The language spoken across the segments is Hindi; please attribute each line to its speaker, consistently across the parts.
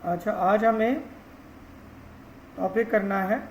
Speaker 1: अच्छा, आज हमें टॉपिक करना है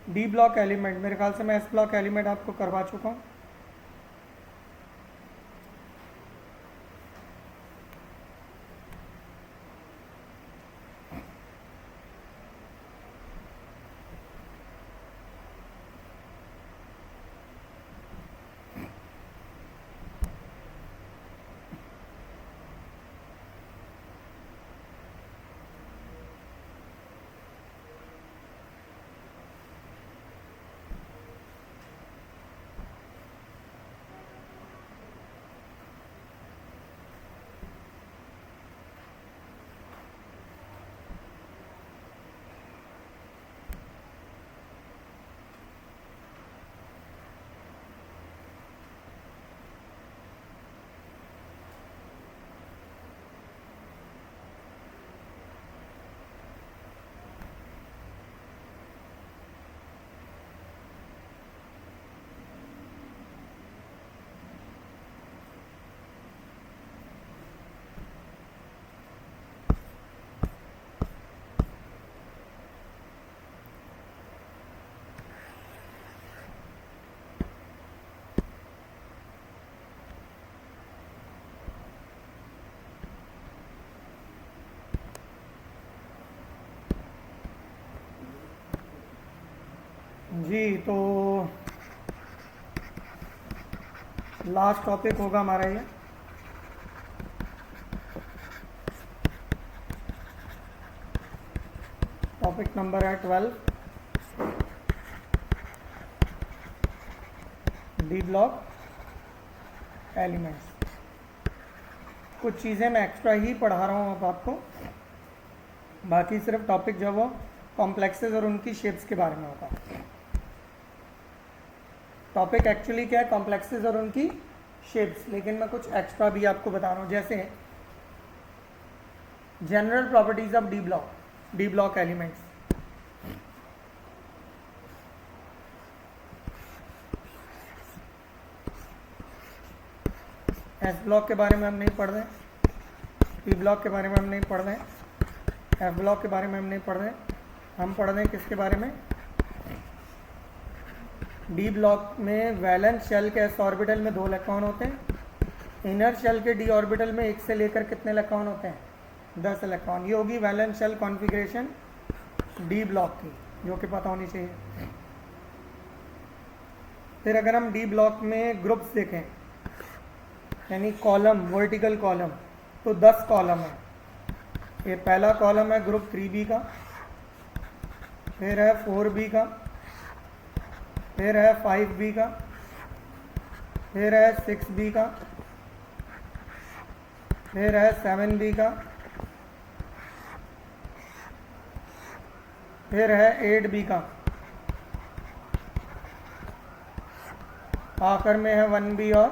Speaker 1: डी ब्लॉक एलिमेंट। मेरे ख्याल से मैं एस ब्लॉक एलिमेंट आपको करवा चुका हूँ। जी, तो लास्ट टॉपिक होगा हमारा ये। टॉपिक नंबर है 12, डी ब्लॉक एलिमेंट्स। कुछ चीज़ें मैं एक्स्ट्रा ही पढ़ा रहा हूँ अब आपको, बाकी सिर्फ टॉपिक जो वो कॉम्प्लेक्सेस और उनकी शेप्स के बारे में होगा। टॉपिक एक्चुअली क्या है, कॉम्प्लेक्सेस और उनकी शेप्स, लेकिन मैं कुछ एक्स्ट्रा भी आपको बता रहा हूँ, जैसे general properties of D block elements. S block के बारे में हम नहीं पढ़ रहे, पी ब्लॉक के बारे में हम नहीं पढ़ रहे, एफ ब्लॉक के बारे में हम नहीं पढ़ रहे। हम पढ़ रहे हैं किसके बारे में? डी ब्लॉक में वैलेंस शेल के एस ऑर्बिटल में 2 इलेक्ट्रॉन होते हैं। इनर शेल के डी ऑर्बिटल में 1 से लेकर कितने इलेक्ट्रॉन होते हैं? 10 इलेक्ट्रॉन। ये होगी valence shell configuration d block की, जो कि पता होनी चाहिए। फिर अगर हम डी ब्लॉक में ग्रुप्स देखें, यानी कॉलम, वर्टिकल कॉलम, तो 10 कॉलम है। ये पहला कॉलम है ग्रुप 3B का, फिर है 4B का, फिर है 5B का, फिर है 6B का, फिर है 7B का, फिर है 8B का, आखिर में है 1B और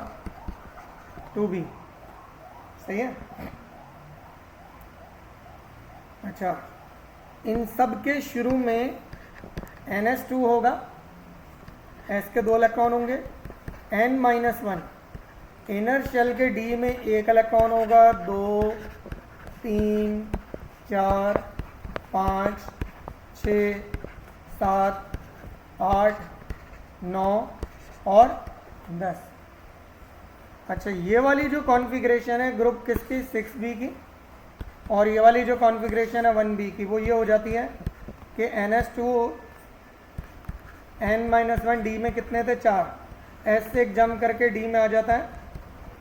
Speaker 1: 2B। सही है? अच्छा, इन सब के शुरू में NS2 होगा, S के 2 इलेक्ट्रॉन होंगे, N-1 इनर शेल के D में 1 इलेक्ट्रॉन होगा, 2, 3, 4, 5, 6, 7, 8, 9 और 10। अच्छा, ये वाली जो कॉन्फ़िगरेशन है ग्रुप किसकी? 6B की। और ये वाली जो कॉन्फ़िगरेशन है 1B की, वो ये हो जाती है कि NS2 N-1 D में कितने थे? 4। S से एक जंप करके D में आ जाता है,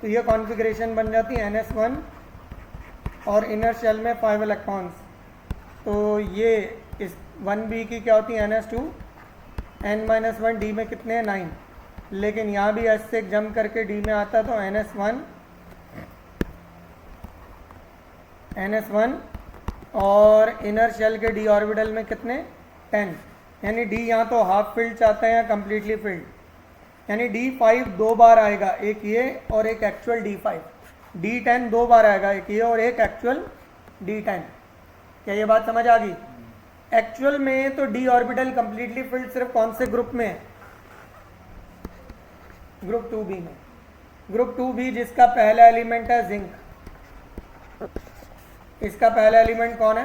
Speaker 1: तो ये कॉन्फ़िगरेशन बन जाती है NS1 और इनर शेल में 5 इलेक्ट्रॉन्स। तो ये इस 1B की क्या होती है? NS2 N-1 D में कितने हैं? 9। लेकिन यहाँ भी एस से जंप करके डी में आता तो NS1 और इनर शेल के डी ऑर्बिटल में कितने 10, यानी डी यहाँ तो हाफ फिल्ड चाहते हैं या कम्प्लीटली फिल्ड, यानी D5 दो बार आएगा, एक ये और एक एक्चुअल D5, D10 दो बार आएगा, एक ये और एक एक्चुअल D10। क्या ये बात समझ आ गई? एक्चुअल में तो डी ऑर्बिटल कंप्लीटली फिल्ड सिर्फ कौन से ग्रुप में है? ग्रुप 2b में। ग्रुप 2b जिसका पहला एलिमेंट है जिंक, इसका पहला एलिमेंट कौन है?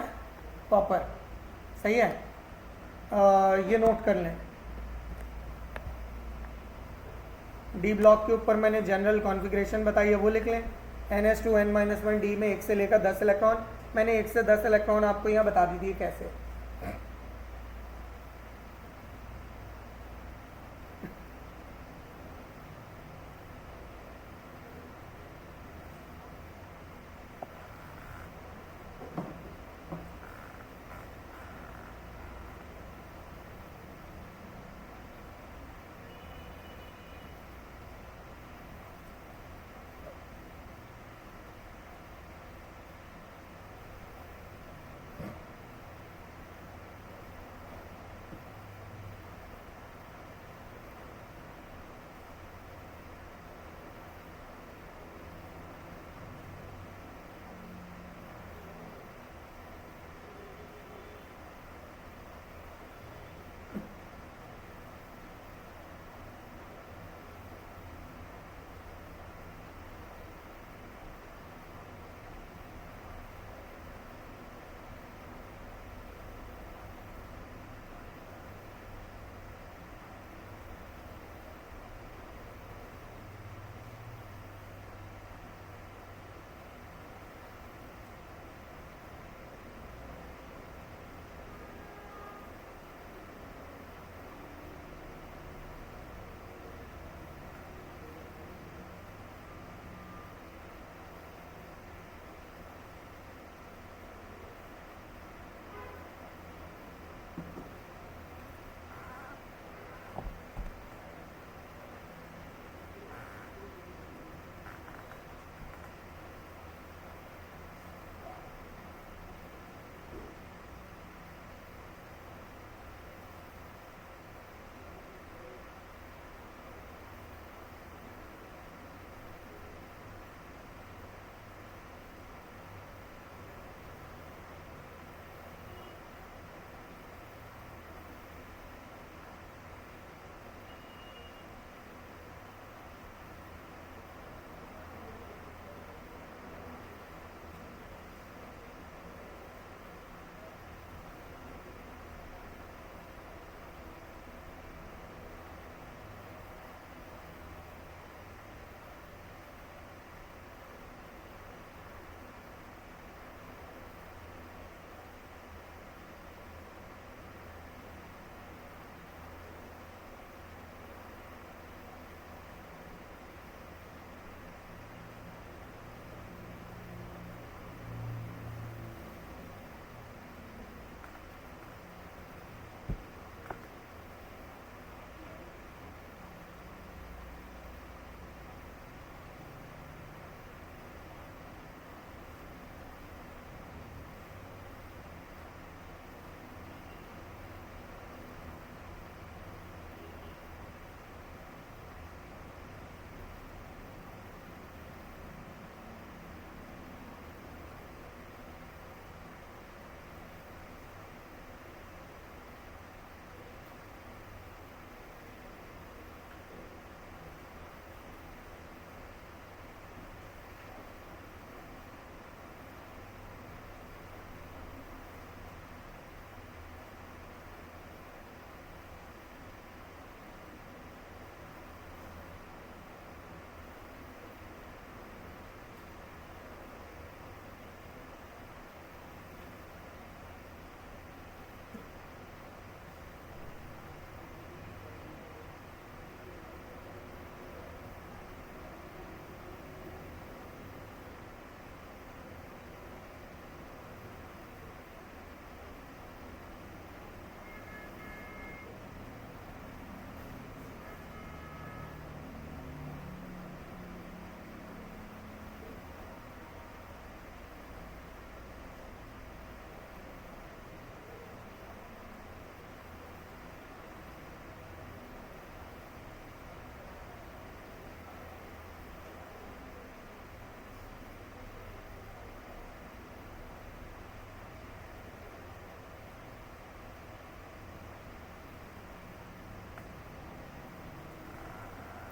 Speaker 1: कॉपर। सही है, ये नोट कर लें। डी ब्लॉक के ऊपर मैंने जनरल कॉन्फ़िगरेशन बताई है, वो लिख लें। NS2n-1 डी में 1 से लेकर 10 इलेक्ट्रॉन, मैंने 1 से 10 इलेक्ट्रॉन आपको यहाँ बता दी थी कैसे।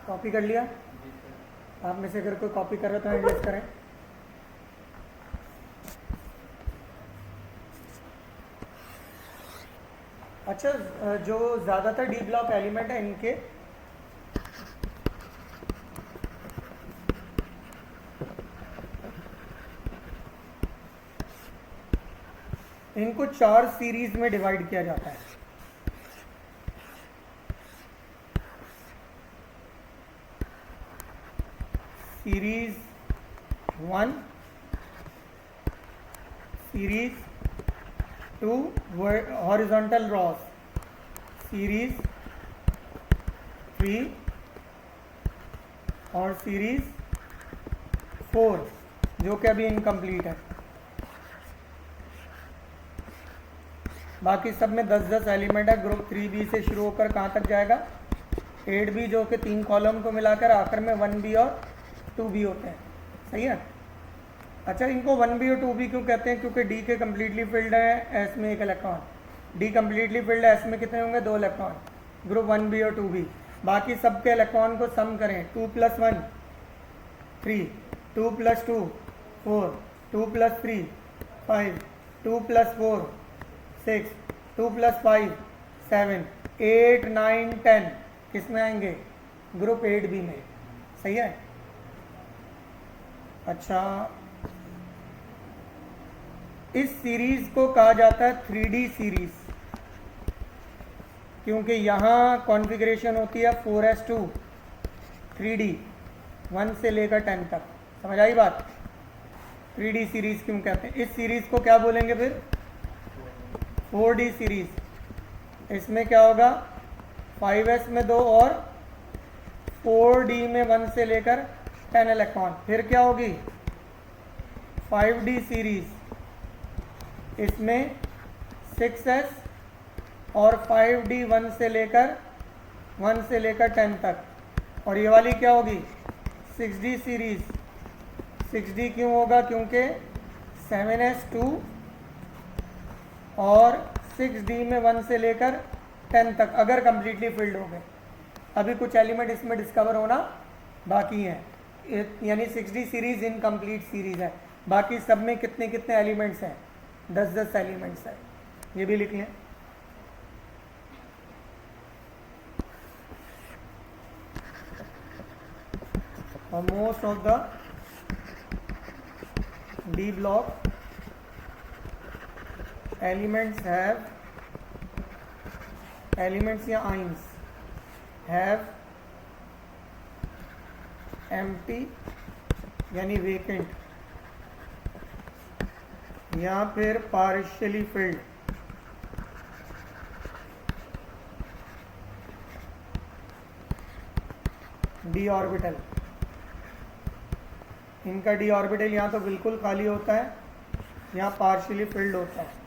Speaker 1: कॉपी कर लिया? आप में से अगर कोई कॉपी कर रहा तो हैंड रेज करें। अच्छा, जो ज़्यादातर डी ब्लॉक एलिमेंट है इनको 4 सीरीज में डिवाइड किया जाता है। Series 1, series 2 horizontal Ross, series 3 और सीरीज 4 जो कि अभी इनकम्प्लीट है। बाकी सब में 10-10 एलिमेंट है। ग्रुप 3B से शुरू होकर कहाँ तक जाएगा? 8B, जो कि 3 कॉलम को मिलाकर आखिर में 1B और 2B होते हैं। सही है। अच्छा, इनको 1B और 2B क्यों कहते हैं? क्योंकि D के कम्प्लीटली फिल्ड है, S में 1 इलेक्ट्रॉन। D कम्प्लीटली फिल्ड है, S में कितने होंगे? 2 इलेक्ट्रॉन। ग्रुप 1B और 2B। बाकी सबके इलेक्ट्रॉन को सम करें। 2 + 1 3, 2 + 2 4, 2 + 3 5, 2 + 4 6, 2 + 5 7, 8 9 10 किस में आएंगे? ग्रुप 8B में। सही है। अच्छा, इस सीरीज को कहा जाता है 3D सीरीज, क्योंकि यहाँ कॉन्फ़िगरेशन होती है 4s2 3D 1 से लेकर 10 तक। समझ आई बात? 3D सीरीज क्यों कहते हैं? इस सीरीज को क्या बोलेंगे फिर? 4D series. इसमें क्या होगा? 5s में 2 और 4D में 1 से लेकर 10 इलेक्ट्रॉन। फिर क्या होगी? 5D series. इसमें 6s और 5D 1 से लेकर 10 तक। और ये वाली क्या होगी? 6D series. 6D क्यों होगा? क्योंकि 7s2 और 6D में 1 से लेकर 10 तक अगर कंप्लीटली फिल्ड हो गए। अभी कुछ एलिमेंट इसमें डिस्कवर होना बाकी हैं, यानी 6D सीरीज इनकम्प्लीट सीरीज है। बाकी सब में कितने कितने एलिमेंट्स हैं? 10-10 एलिमेंट्स हैं। ये भी लिख लें। और most of the D block elements या आइंस हैव एम्प्टी यानी वेकेंट या फिर पार्शियली फिल्ड d ऑर्बिटल। इनका d ऑर्बिटल यहाँ तो बिल्कुल खाली होता है, यहाँ पार्शियली फिल्ड होता है।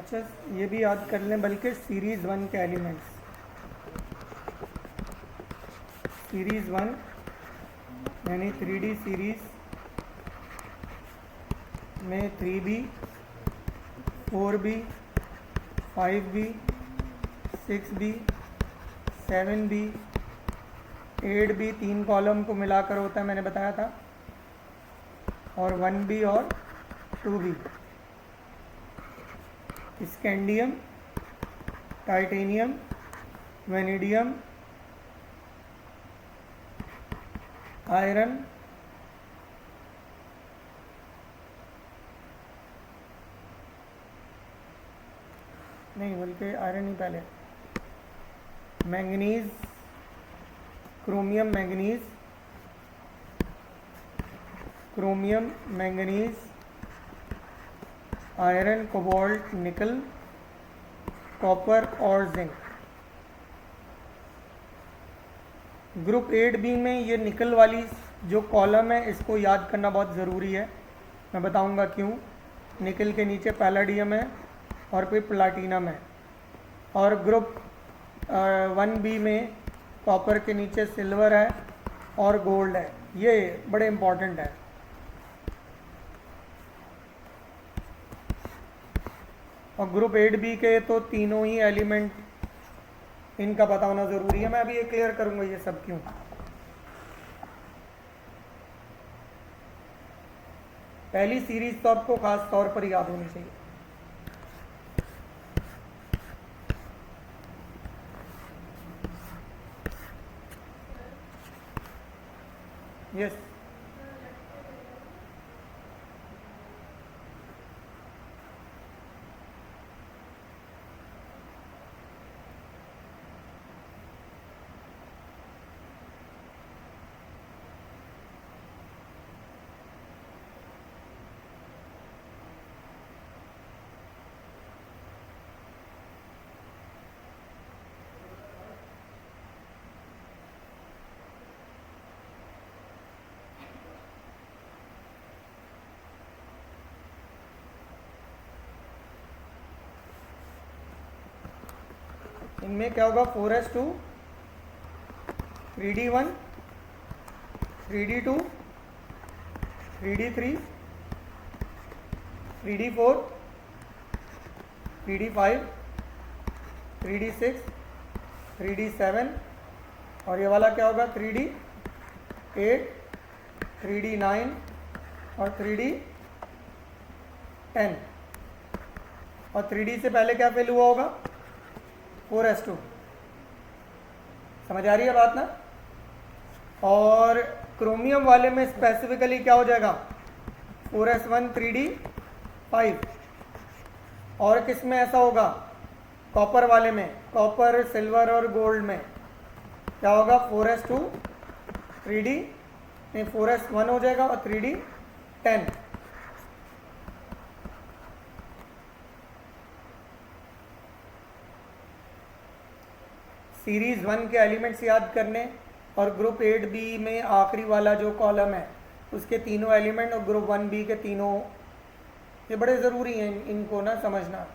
Speaker 1: अच्छा ये भी याद कर लें बल्कि सीरीज़ 1 के एलिमेंट्स, सीरीज़ 1 यानी 3D सीरीज़ में 3B, 4B, 5B, 6B, 7B, 8B 3 column को मिलाकर होता है, मैंने बताया था, और 1B और 2B। Scandium, titanium, vanadium, iron, नहीं बल्कि आयरन ही पहले, manganese, chromium manganese, chromium manganese, iron, cobalt, निकल, कॉपर और जिंक। ग्रुप 8B में ये निकल वाली जो कॉलम है इसको याद करना बहुत ज़रूरी है, मैं बताऊंगा क्यों। निकल के नीचे पैलाडियम है और फिर प्लाटिनम है, और ग्रुप 1B में कॉपर के नीचे सिल्वर है और गोल्ड है, ये बड़े इम्पॉर्टेंट है। और ग्रुप 8B के तो तीनों ही एलिमेंट, इनका पता होना ज़रूरी है। मैं अभी ये क्लियर करूंगा ये सब क्यों। पहली सीरीज तो आपको खास तौर पर याद होनी चाहिए। यस इनमें क्या होगा, 4s2, 3d1, 3d2, 3d3, 3d4, 3d5, 3d6, 3d7, और ये वाला क्या होगा 3d8, 3d9 और 3d10। और 3d से पहले क्या फेल हुआ होगा, 4s2। समझ आ रही है बात ना। और क्रोमियम वाले में स्पेसिफिकली क्या हो जाएगा, 4s1, 3d5। और किस में ऐसा होगा, कॉपर वाले में, कॉपर, सिल्वर और गोल्ड में क्या होगा, 4s2, 3d नहीं 4s1 हो जाएगा और 3d10। सीरीज 1 के एलिमेंट्स याद करने, और ग्रुप 8B में आखिरी वाला जो कॉलम है उसके तीनों एलिमेंट, और ग्रुप 1B के तीनों, ये बड़े ज़रूरी हैं, इनको ना समझना।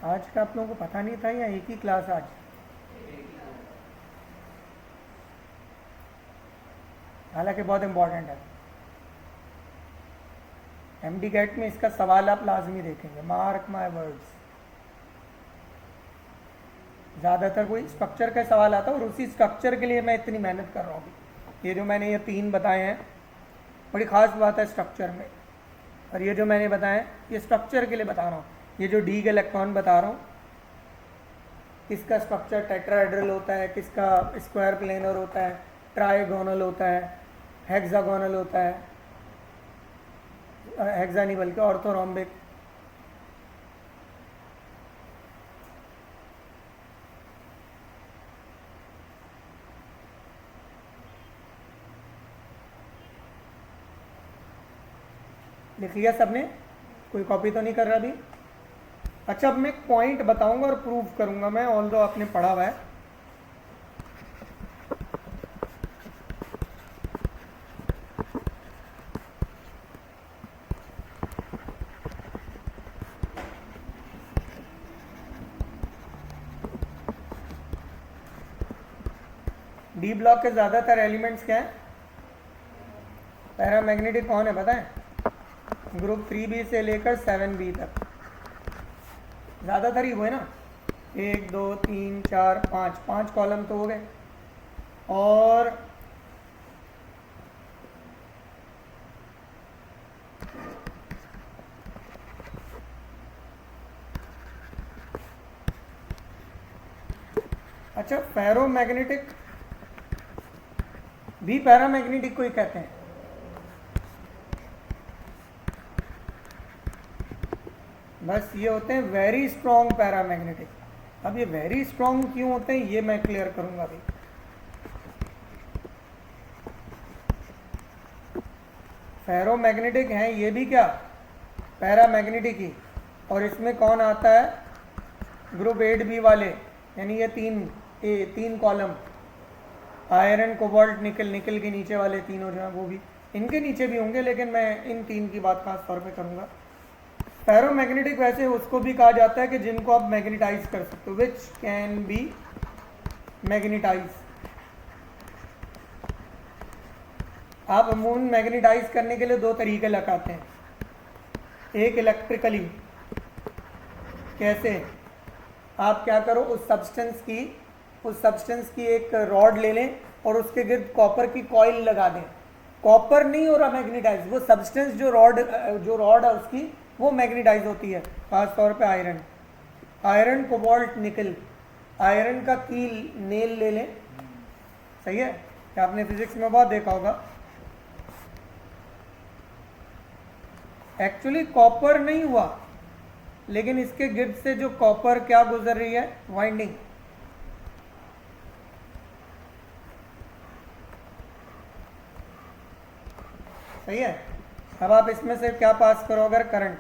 Speaker 1: आज का आप लोगों को पता नहीं था या एक ही क्लास आज? हालांकि बहुत इंपॉर्टेंट है। MD कैट में इसका सवाल आप लाजमी देखेंगे, मार्क माय वर्ड्स, ज़्यादातर कोई स्ट्रक्चर का सवाल आता है और उसी स्ट्रक्चर के लिए मैं इतनी मेहनत कर रहा हूँ। ये जो मैंने ये 3 बताए हैं बड़ी ख़ास बात है स्ट्रक्चर में, और ये जो मैंने बताए ये स्ट्रक्चर के लिए बता रहा हूँ। ये जो डी के इलेक्ट्रॉन बता रहा हूँ, किसका स्ट्रक्चर टेट्राहेड्रल होता है, किसका स्क्वायर प्लेनर होता है, ट्राइगोनल होता है, हेक्सागोनल होता है, हेक्सा नहीं बल्कि ऑर्थोरोम्बिक। लिख लिया सबने? कोई कॉपी तो नहीं कर रहा अभी? अच्छा, अब मैं पॉइंट बताऊंगा और प्रूव करूंगा मैं, ऑल्दो आपने पढ़ा हुआ है। डी ब्लॉक के ज़्यादातर एलिमेंट्स क्या है? पैरामैग्नेटिक कौन है पता है? ग्रुप 3B से लेकर 7B तक ज़्यादातर ही वो है ना। 1 2 3 4 5 5 कॉलम तो हो गए। और अच्छा, फेरोमैग्नेटिक भी पैरामैग्नेटिक को ही कहते हैं। बस ये होते हैं वेरी स्ट्रॉन्ग पैरामैग्नेटिक। अब ये वेरी स्ट्रॉन्ग क्यों होते हैं ये मैं क्लियर करूंगा अभी। फेरोमैग्नेटिक हैं ये भी क्या? पैरामैग्नेटिक ही। और इसमें कौन आता है? ग्रुप 8B वाले, यानी ये 3 कॉलम, आयरन कोबाल्ट निकल, निकल के नीचे वाले तीनों जो हैं वो भी, इनके नीचे भी होंगे, लेकिन मैं इन 3 की बात खास तौर पे करूंगा। पैरोमैग्नेटिक वैसे उसको भी कहा जाता है कि जिनको आप मैग्नेटाइज कर सकते हो, विच कैन बी मैग्नेटाइज। आप अमूमन मैग्नेटाइज करने के लिए 2 तरीके लगाते हैं। एक इलेक्ट्रिकली, कैसे? आप क्या करो, उस सब्सटेंस की एक रॉड ले लें और उसके गिर्द कॉपर की कॉइल लगा दें। कॉपर नहीं हो रहा मैग्नेटाइज, वो सब्सटेंस जो रॉड है उसकी वो मैग्नेटाइज होती है। खास तौर पे आयरन कोबाल्ट निकल, आयरन का कील नेल ले लें, सही है? क्या आपने फिजिक्स में बहुत देखा होगा। एक्चुअली कॉपर नहीं हुआ, लेकिन इसके गिर्द से जो कॉपर क्या गुजर रही है, वाइंडिंग। सही है? अब आप इसमें से क्या पास करो अगर करंट,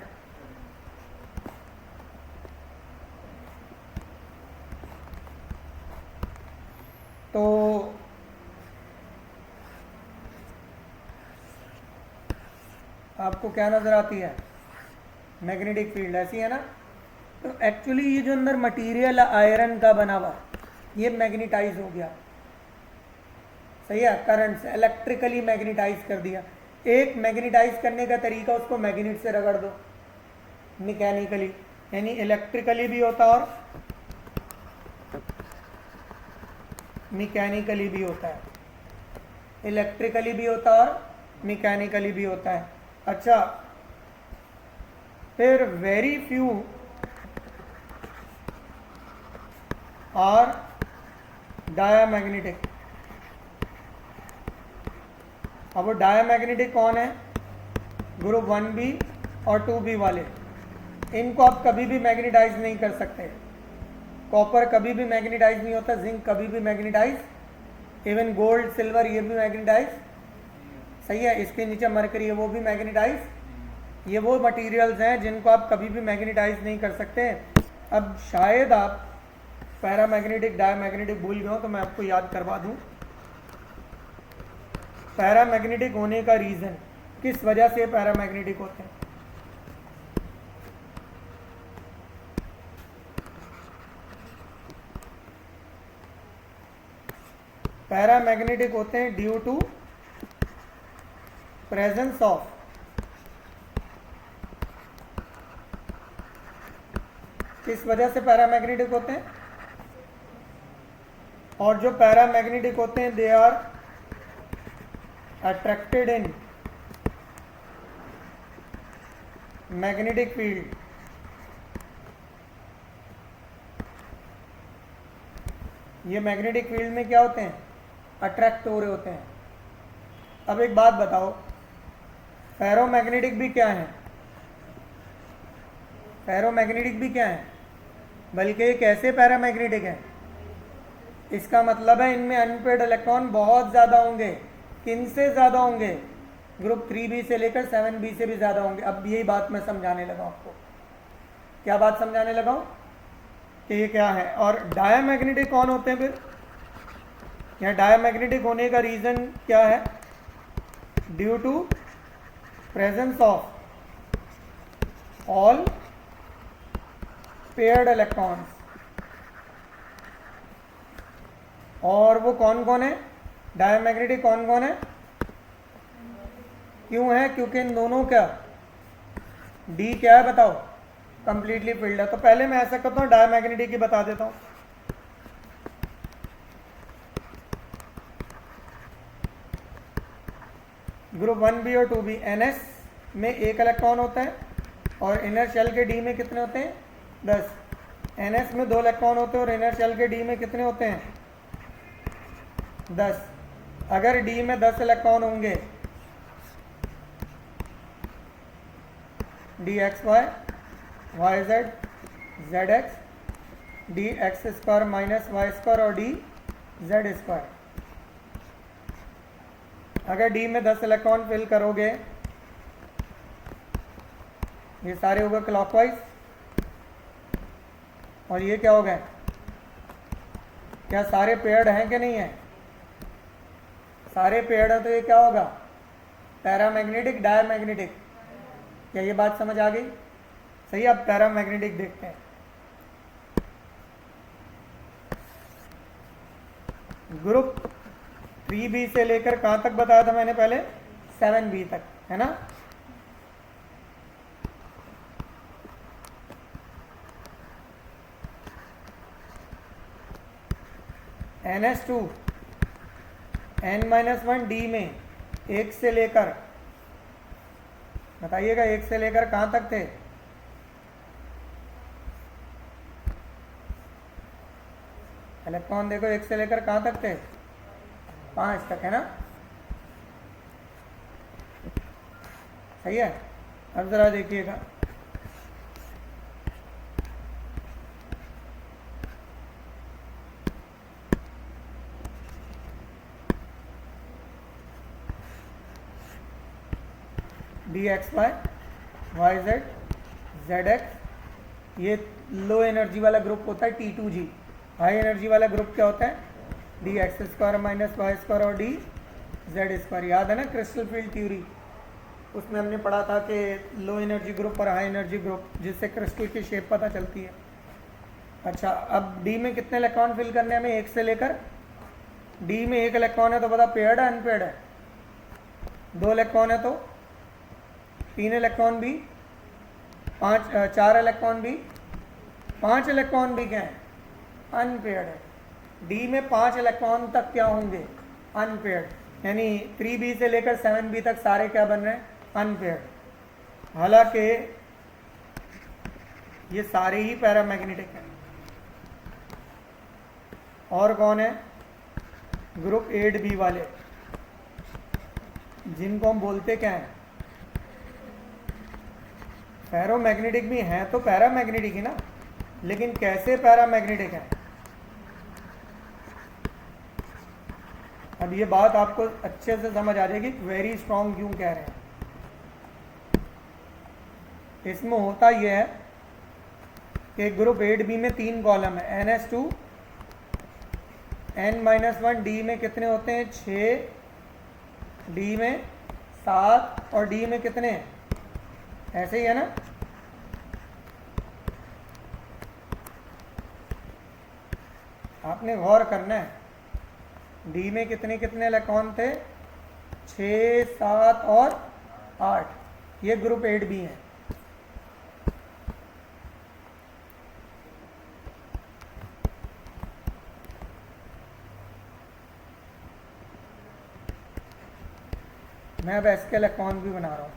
Speaker 1: तो आपको क्या नजर आती है? मैग्नेटिक फील्ड, ऐसी है ना। तो एक्चुअली ये जो अंदर मटेरियल आयरन का बना हुआ ये मैग्नेटाइज हो गया, सही है? करंट से इलेक्ट्रिकली मैग्नेटाइज कर दिया। एक मैग्नेटाइज करने का तरीका, उसको मैग्नेट से रगड़ दो, मैकेनिकली, यानी इलेक्ट्रिकली भी होता और मैकेनिकली भी होता है। इलेक्ट्रिकली भी होता और मैकेनिकली भी होता है। अच्छा, फिर वेरी फ्यू आर डायामैग्नेटिक। अब वो डायामैग्नेटिक कौन है? ग्रुप 1B और 2B वाले। इनको आप कभी भी मैग्नेटाइज नहीं कर सकते। कॉपर कभी भी मैग्नेटाइज नहीं होता, जिंक कभी भी मैग्नेटाइज, इवन गोल्ड सिल्वर ये भी मैग्नेटाइज, सही है? इसके नीचे मरकरी है वो भी मैग्नेटाइज। ये वो मटेरियल्स हैं जिनको आप कभी भी मैग्नेटाइज नहीं कर सकते। अब शायद आप पैरामैग्नेटिक डायामैग्नेटिक भूल गए हो, तो मैं आपको याद करवा दूं। पैरामैग्नेटिक होने का रीज़न, किस वजह से पैरामैग्नेटिक होते हैं? पैरामैग्नेटिक होते हैं ड्यू टू प्रेजेंस ऑफ किस वजह से पैरामैग्नेटिक होते हैं? और जो पैरामैग्नेटिक होते हैं they are attracted in magnetic field. ये मैग्नेटिक फील्ड में क्या होते हैं, अट्रैक्ट हो रहे होते हैं। अब एक बात बताओ, फेरोमैग्नेटिक भी क्या है, फेरोमैग्नेटिक भी क्या है, बल्कि ये कैसे पैरामैग्नेटिक है, इसका मतलब है इनमें अनपेड इलेक्ट्रॉन बहुत ज़्यादा होंगे। किन से ज़्यादा होंगे, ग्रुप 3b से लेकर 7b से भी ज़्यादा होंगे। अब यही बात मैं समझाने लगा आपको। क्या बात समझाने लगा हूँ कि ये क्या है। और डायामैग्नेटिक कौन होते हैं फिर, यहाँ डायामैग्नेटिक होने का रीज़न क्या है, due to presence of all paired electrons. और वो कौन कौन है, डायामैग्नेटिक कौन कौन है, क्यों है, क्योंकि इन दोनों क्या, डी क्या है बताओ, कंप्लीटली फिल्ड है। तो पहले मैं ऐसा करता हूँ डायामैग्नेटिक की बता देता हूँ। ग्रुप 1b और 2b, NS में एक इलेक्ट्रॉन होता है और इनर शेल के डी में कितने होते हैं, 10। NS में 2 इलेक्ट्रॉन होते हैं और इनर शेल के डी में कितने होते हैं, 10। अगर डी में 10 इलेक्ट्रॉन होंगे, d x Y, Y z, z x, d x square minus Y square और डी जेड स्क्वायर। अगर डी में 10 इलेक्ट्रॉन फिल करोगे, ये सारे हो गए क्लॉकवाइज, और ये क्या हो गए, क्या सारे पेयर्ड हैं कि नहीं है, सारे पेयर्ड है, तो ये क्या होगा, पैरामैग्नेटिक डायामैग्नेटिक। क्या ये बात समझ आ गई, सही। अब पैरामैग्नेटिक देखते हैं। ग्रुप 3b से लेकर कहां तक बताया था मैंने पहले, 7b तक, है ना। NS2 n-1 डी में 1 से लेकर, बताइएगा 1 से लेकर कहां तक थे, इलेक्ट्रॉन देखो 1 से लेकर कहां तक थे, 5 तक, है ना, सही है। अब जरा देखिएगा, d x Y, Y z, z x, ये लो एनर्जी वाला ग्रुप होता है T2G। हाई एनर्जी वाला ग्रुप क्या होता है, d x square minus Y square और डी जेड स्क्वायर। याद है ना क्रिस्टल फील्ड थ्योरी, उसमें हमने पढ़ा था कि लो एनर्जी ग्रुप और हाई एनर्जी ग्रुप, जिससे क्रिस्टल की शेप पता चलती है। अच्छा, अब डी में कितने इलेक्ट्रॉन फिल करने हैं हमें, 1 से लेकर, डी में 1 इलेक्ट्रॉन है तो बता पेयर्ड है अनपेयर्ड है, 2 इलेक्ट्रॉन है तो 3 इलेक्ट्रॉन भी, 4 इलेक्ट्रॉन भी, 5 इलेक्ट्रॉन भी क्या है, अनपेयर्ड है। डी में 5 इलेक्ट्रॉन तक क्या होंगे, अनपेयर्ड, यानी 3b से लेकर 7b तक सारे क्या बन रहे हैं, अनपेयर्ड। हालांकि ये सारे ही पैरामैग्नेटिक हैं। और कौन है, ग्रुप 8b वाले, जिनको हम बोलते क्या हैं, पैरामैग्नेटिक भी हैं तो पैरामैग्नेटिक ही ना, लेकिन कैसे पैरामैग्नेटिक है। अब ये बात आपको अच्छे से समझ आ जाएगी, वेरी स्ट्रॉन्ग क्यों कह रहे हैं। इसमें होता यह है कि ग्रुप 8b में 3 कॉलम है, NS2 n-1 डी में कितने होते हैं, 6, डी में 7 और डी में कितने, ऐसे ही है ना। आपने गौर करना है, डी में कितने कितने इलेक्ट्रॉन थे, 6, 7 और 8, ये ग्रुप 8b है। मैं अब एस के इलेक्ट्रॉन भी बना रहा हूँ।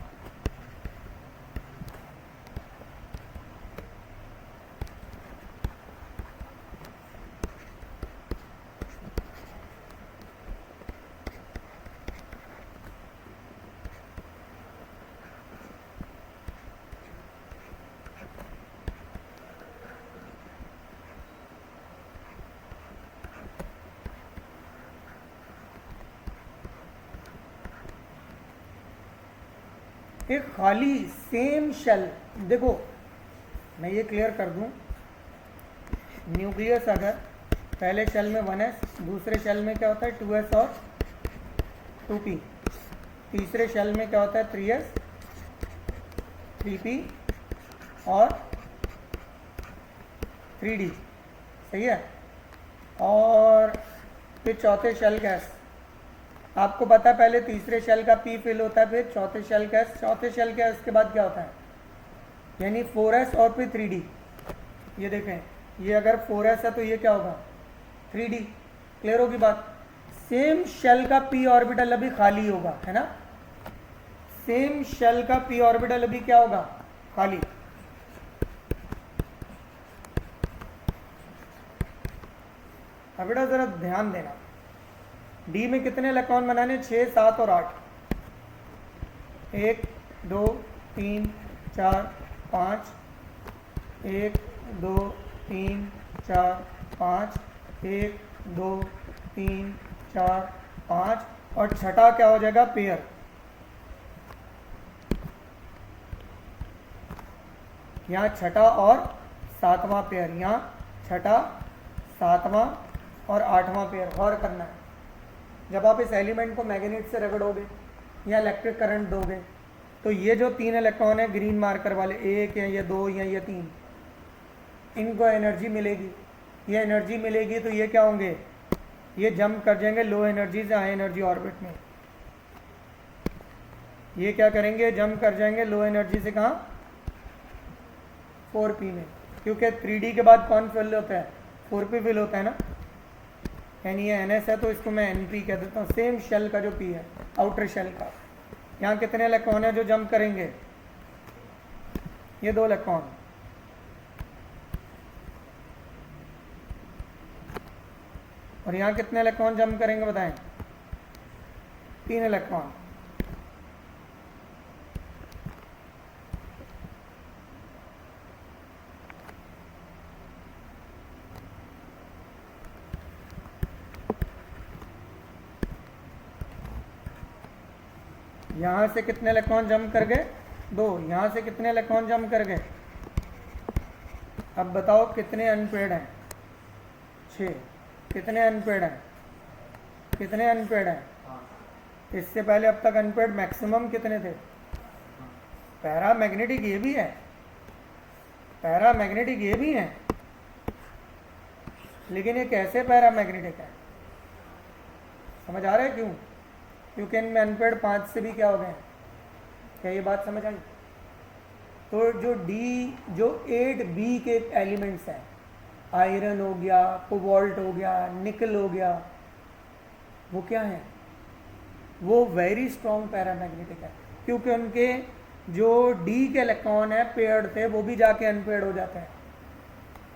Speaker 1: एक खाली सेम शेल, देखो मैं ये क्लियर कर दूं, न्यूक्लियस अगर पहले शेल में 1s, दूसरे शेल में क्या होता है 2s और 2p, तीसरे शेल में क्या होता है 3s 3p और 3d, सही है। और फिर चौथे शेल गैस, आपको पता है पहले तीसरे शेल का पी फिल होता है, फिर चौथे शेल गैस, चौथे शेल गैस के बाद क्या होता है, यानी 4s और फिर 3d। ये देखें, ये अगर 4s है तो ये क्या होगा 3d। क्लियर होगी बात। सेम शेल का पी ऑर्बिटल अभी खाली होगा, है ना, सेम शेल का पी ऑर्बिटल अभी क्या होगा खाली। अब बेटा जरा ध्यान देना, डी में कितने इलेक्ट्रॉन बनाने, 6, 7 और 8। 1 2 3 4 5, 1 2 3 4 5, 1 2 3 4 5, और छठा क्या हो जाएगा पेयर। यहाँ छठा और सातवां पेयर, यहाँ छठा सातवां और आठवां पेयर। गौर करना है, जब आप इस एलिमेंट को मैग्नेट से रगड़ोगे या इलेक्ट्रिक करंट दोगे तो ये जो 3 इलेक्ट्रॉन है ग्रीन मार्कर वाले, 1 या ये 2 या ये 3, इनको एनर्जी मिलेगी। ये एनर्जी मिलेगी तो ये क्या होंगे, ये जंप कर जाएंगे लो एनर्जी से हाई एनर्जी ऑर्बिट में। ये क्या करेंगे, जंप कर जाएंगे लो एनर्जी से कहाँ 4p में, क्योंकि 3d के बाद कौन फिल होता है 4p फिल होता है ना, यानी ये ns है तो इसको मैं np कह देता हूँ। सेम शेल का जो p है आउटर शेल का, यहाँ कितने इलेक्ट्रॉन है जो जंप करेंगे, ये 2 इलेक्ट्रॉन। और यहाँ कितने इलेक्ट्रॉन जंप करेंगे बताएं, 3 इलेक्ट्रॉन। यहाँ से कितने इलेक्ट्रॉन जंप कर गए, 2। यहाँ से कितने इलेक्ट्रॉन जंप कर गए, अब बताओ कितने अनपेड हैं, 6। कितने अनपेड हैं, कितने अनपेड हैं, इससे पहले अब तक अनपेड मैक्सिमम कितने थे। पैरामैग्नेटिक ये भी है, पैरामैग्नेटिक ये भी है, लेकिन ये कैसे पैरामैग्नेटिक है, समझ आ रहा है क्यों, क्योंकि इनमें अनपेड 5 से भी क्या हो गए, क्या ये बात समझ आई। तो जो जो 8b के एलिमेंट्स हैं, आयरन हो गया, कोबाल्ट हो गया, निकल हो गया, वो क्या है, वो वेरी स्ट्रॉन्ग पैरामैग्नेटिक है, क्योंकि उनके जो d के इलेक्ट्रॉन है पेयर्ड थे वो भी जाके अनपेड हो जाते हैं,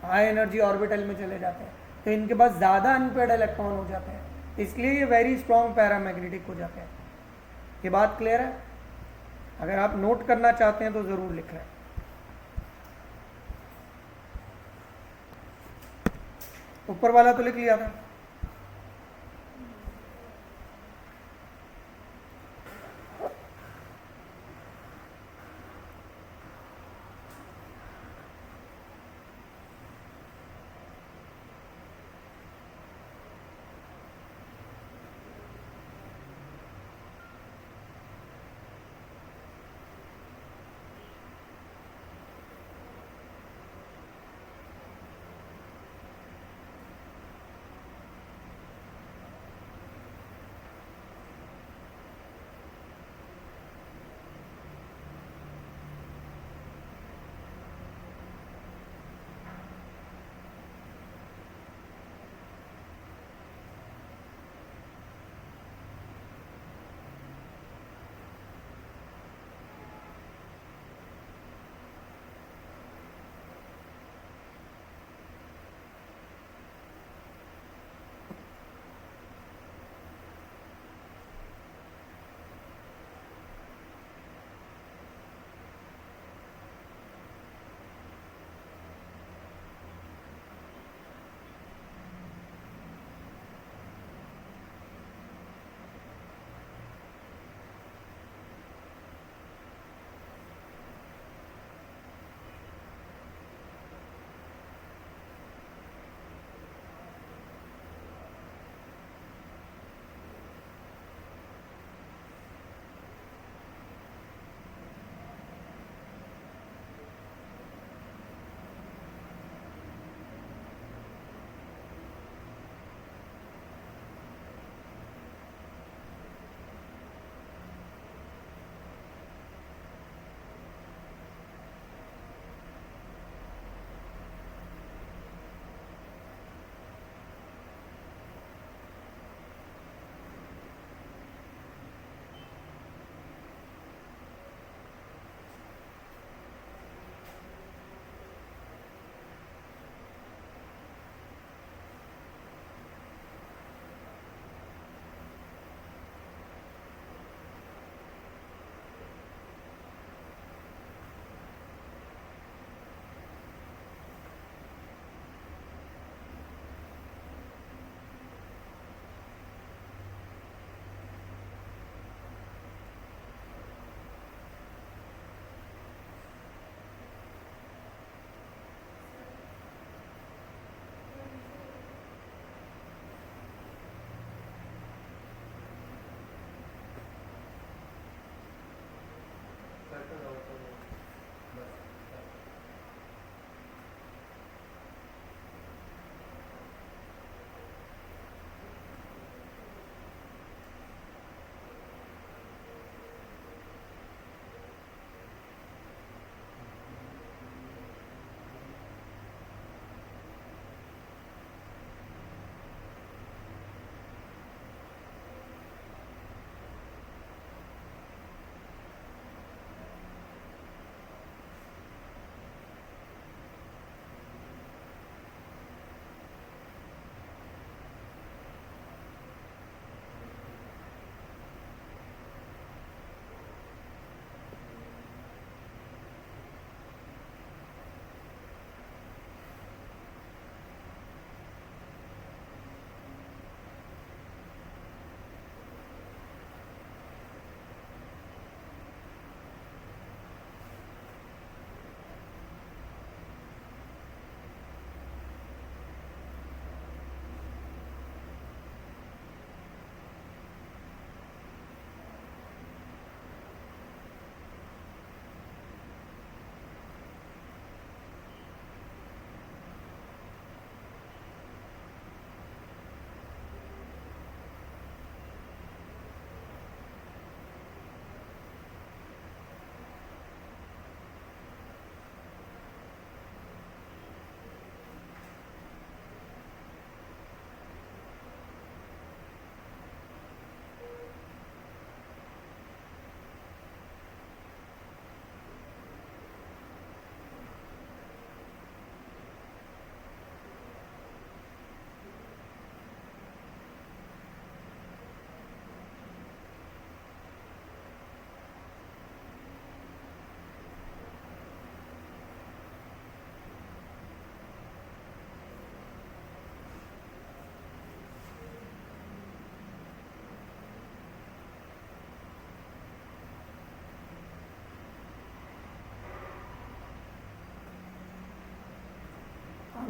Speaker 1: हाई एनर्जी ऑर्बिटल में चले जाते हैं, तो इनके पास ज़्यादा अनपेड इलेक्ट्रॉन हो जाते हैं, इसलिए ये वेरी स्ट्रॉन्ग पैरामैग्नेटिक हो जाते हैं। ये बात क्लियर है, अगर आप नोट करना चाहते हैं तो ज़रूर लिख लें। ऊपर वाला तो लिख लिया था,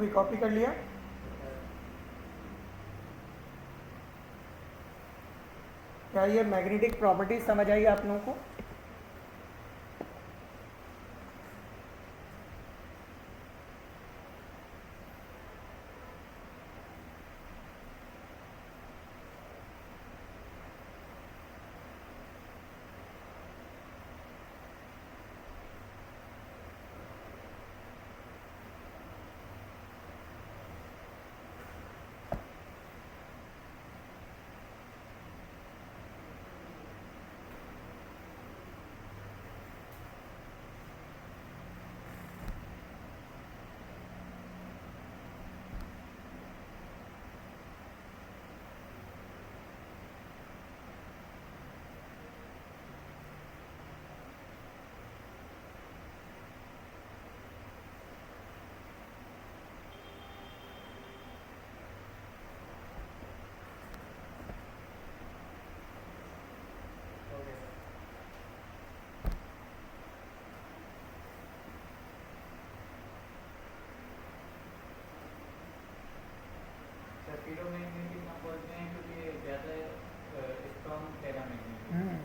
Speaker 1: अभी कॉपी कर लिया। क्या ये मैग्नेटिक प्रॉपर्टीज समझ आई आप लोगों को?
Speaker 2: फेरोमैग्नेटिक हम बोलते हैं क्योंकि ज़्यादा स्ट्रॉन्ग फेरोमैग्नेटिक।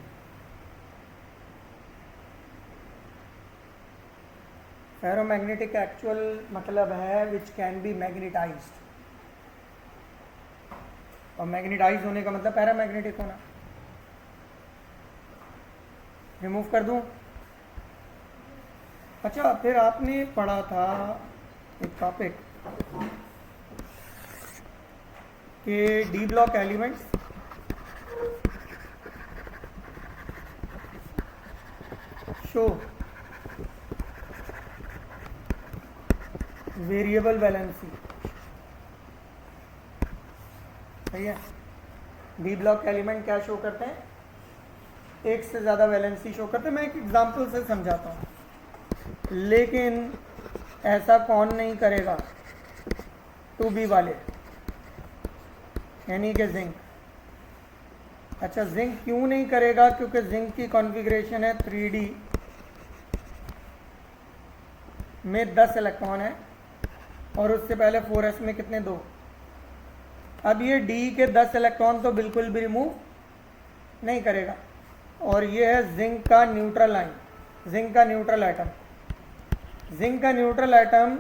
Speaker 1: फेरोमैग्नेटिक एक्चुअल मतलब है विच कैन बी मैग्नेटाइज्ड, और मैग्नेटाइज होने का मतलब पैरामैग्नेटिक होना। रिमूव कर दूं? अच्छा, फिर आपने पढ़ा था एक टॉपिक कि D block elements show variable valency. सही है? डी ब्लॉक एलिमेंट क्या शो करते हैं? एक से ज़्यादा वैलेंसी शो करते हैं। मैं एक एग्जांपल से समझाता हूँ। लेकिन ऐसा कौन नहीं करेगा? 2B वाले, यानी कि जिंक। अच्छा, जिंक क्यों नहीं करेगा? क्योंकि जिंक की कॉन्फ़िगरेशन है 3D में 10 इलेक्ट्रॉन है, और उससे पहले 4s में कितने? 2। अब ये D के 10 इलेक्ट्रॉन तो बिल्कुल भी रिमूव नहीं करेगा। और ये है जिंक का न्यूट्रल आयन, जिंक का न्यूट्रल एटम। जिंक का न्यूट्रल एटम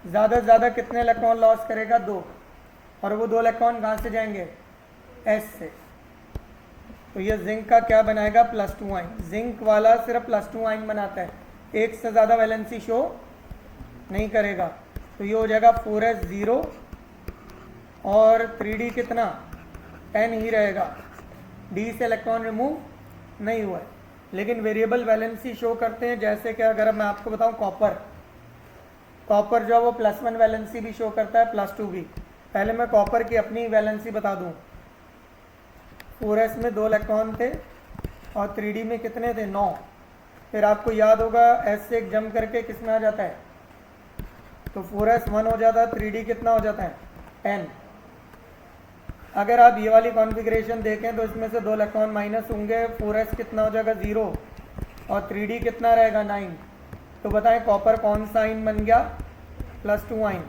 Speaker 1: ज़्यादा से ज़्यादा कितने इलेक्ट्रॉन लॉस करेगा? 2। और वो 2 इलेक्ट्रॉन कहाँ से जाएंगे? S से। तो ये जिंक का क्या बनाएगा? +2 आयन। जिंक वाला सिर्फ +2 आयन बनाता है, एक से ज़्यादा वैलेंसी शो नहीं करेगा। तो ये हो जाएगा 4s 0 और 3D कितना? 10 ही रहेगा। D से इलेक्ट्रॉन रिमूव नहीं हुआ है, लेकिन वेरिएबल वैलेंसी शो करते हैं। जैसे कि अगर मैं आपको बताऊं कॉपर, कॉपर जो है वो +1 वैलेंसी भी शो करता है, +2 भी। पहले मैं कॉपर की अपनी वैलेंसी बता दूं। 4s में 2 इलेक्ट्रॉन थे और 3D में कितने थे? 9। फिर आपको याद होगा S से एक जंप करके किस में आ जाता है? तो 4s 1 हो जाता है, 3D कितना हो जाता है? 10। अगर आप ये वाली कॉन्फ़िगरेशन देखें तो इसमें से 2 इलेक्ट्रॉन माइनस होंगे, 4s कितना हो जाएगा? 0, और 3D कितना रहेगा? 9। तो बताएं कॉपर कौन सा आयन बन गया? +2 आयन।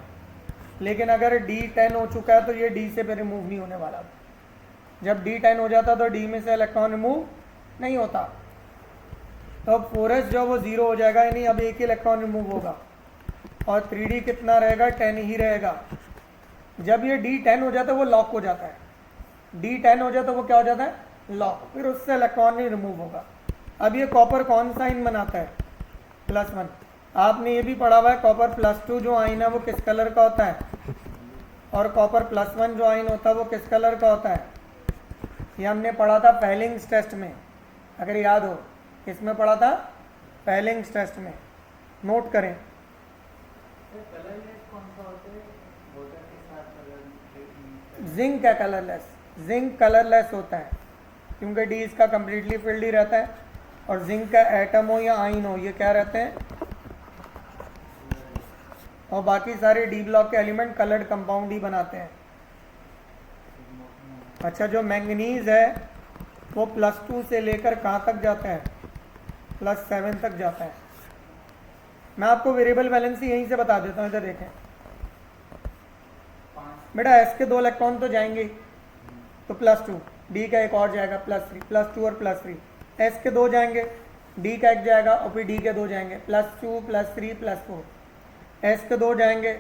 Speaker 1: लेकिन अगर D 10 हो चुका है तो ये D से भी रिमूव नहीं होने वाला। जब D 10 हो जाता तो D में से इलेक्ट्रॉन रिमूव नहीं होता। तो अब 4s जो वो 0 हो जाएगा, यानी अब एक ही इलेक्ट्रॉन रिमूव होगा, और 3D कितना रहेगा? 10 ही रहेगा। जब ये D 10 हो जाता है वो लॉक हो जाता है। D 10 हो जाता है वो क्या हो जाता है? लॉक। फिर उससे इलेक्ट्रॉन नहीं रिमूव होगा। अब ये कॉपर कौन सा आयन बनाता है? +1। आपने ये भी पढ़ा हुआ है कॉपर +2 जो आयन है वो किस कलर का होता है, और कॉपर +1 जो आयन होता है वो किस कलर का होता है? ये हमने पढ़ा था फेलिंग्स टेस्ट में, अगर याद हो। किसमें पढ़ा था? फेलिंग्स टेस्ट में। नोट करें। जिंक है कलरलेस। जिंक कलरलेस होता है क्योंकि डी इसका कंप्लीटली फिल्ड ही रहता है, और जिंक का एटम हो या आयन हो ये क्या रहते हैं? और बाकी सारे डी ब्लॉक के एलिमेंट कलर्ड कंपाउंड ही बनाते हैं। अच्छा, जो मैंगनीज है वो +2 से लेकर कहाँ तक जाता है? +7 तक जाता है। मैं आपको वेरिएबल वैलेंसी यहीं से बता देता हूँ, इधर देखें। बेटा एस के 2 इलेक्ट्रॉन तो जाएंगे ही, तो +2, डी का एक और जाएगा +3, +2 और +3, एस के 2 जाएंगे, डी का एक जाएगा और फिर डी के 2 जाएंगे, +2 +3 +4, एस के 2 जाएंगे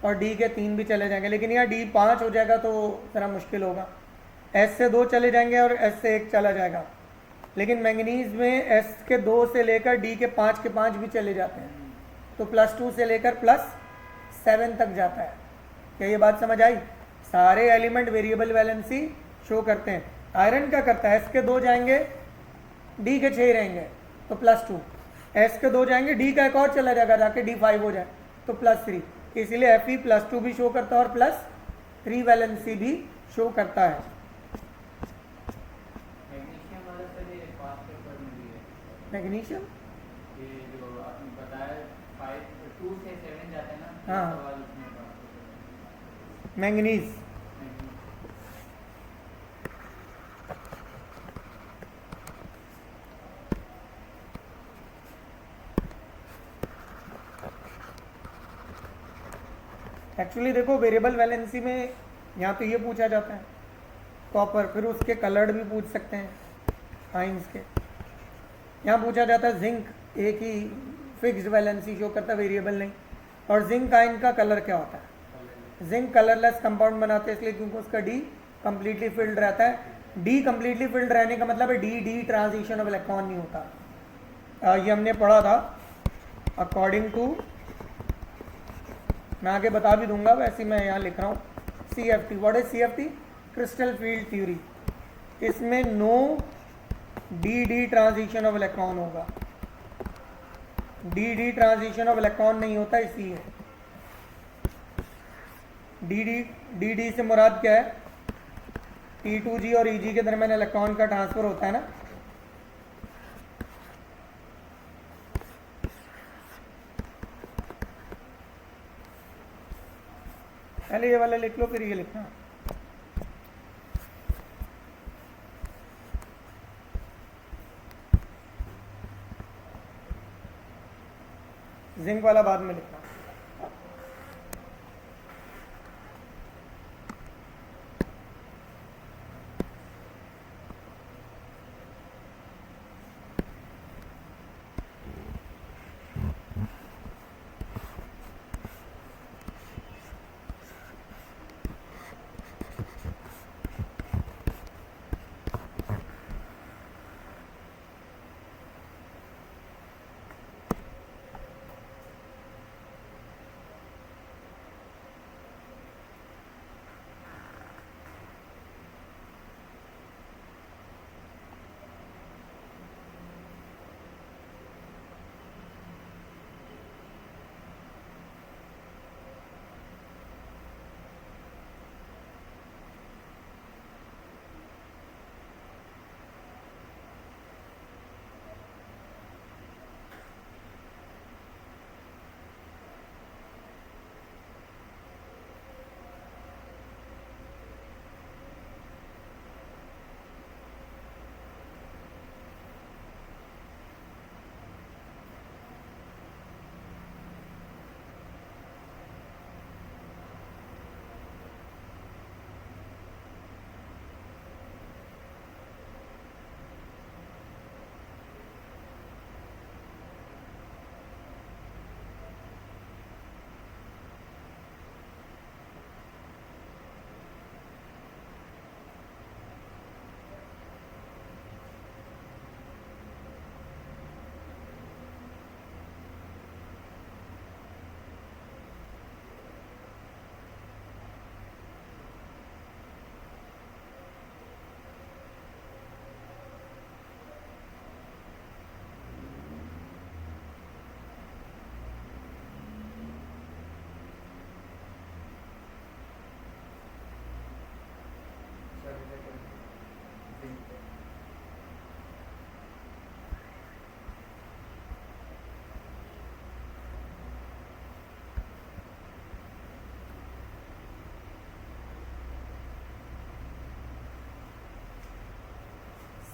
Speaker 1: और डी के 3 भी चले जाएंगे, लेकिन यहाँ डी 5 हो जाएगा तो ज़रा मुश्किल होगा। एस से 2 चले जाएंगे और एस से 1 चला जाएगा, लेकिन मैंगनीज में एस के 2 से लेकर डी के 5 भी चले जाते हैं, तो +2 से लेकर +7 तक जाता है। क्या ये बात समझ आई? सारे एलिमेंट वेरिएबल वैलेंसी शो करते हैं। आयरन क्या करता है, एस के 2 जाएंगे, डी के 6 रहेंगे तो +2, एस के 2 जाएंगे, डी का एक और चला जाएगा जाके डी 5 हो जाए तो +3, इसीलिए Fe +2 भी शो करता है और +3 वैलेंसी भी शो करता है।
Speaker 2: मैग्नीशियम वाला सर ये पास्ट पेपर में भी है।
Speaker 1: मैग्नीशियम
Speaker 2: ये जो आपने बताया 2 से 7 जाते हैं ना, ये
Speaker 1: हाँ।
Speaker 2: सवाल उसमें पास्ट पेपर
Speaker 1: मैंगनीज
Speaker 2: में।
Speaker 1: एक्चुअली देखो वेरिएबल वैलेंसी में यहाँ तो ये पूछा जाता है कॉपर, फिर उसके कलर्ड भी पूछ सकते हैं आइंस के। यहाँ पूछा जाता है जिंक, एक ही फिक्स्ड वैलेंसी शो करता है, वेरिएबल नहीं। और जिंक आयन का कलर क्या होता है? जिंक कलरलेस कंपाउंड बनाते हैं इसलिए क्योंकि उसका डी कंप्लीटली फिल्ड रहता है। डी कंप्लीटली फिल्ड रहने का मतलब है D D transition of electron नहीं होता। ये हमने पढ़ा था अकॉर्डिंग टू, मैं आगे बता भी दूंगा, वैसे मैं यहाँ लिख रहा हूँ CFT। What is CFT? Crystal field theory. इसमें no D D transition of electron होगा, D D transition of electron नहीं होता, इसी है डी डी से मुराद क्या है? T2G और EG के दरमियान इलेक्ट्रॉन का ट्रांसफर होता है ना। पहले ये वाला लिख लो फिर ये लिखना। जिंक वाला बाद में लिखना।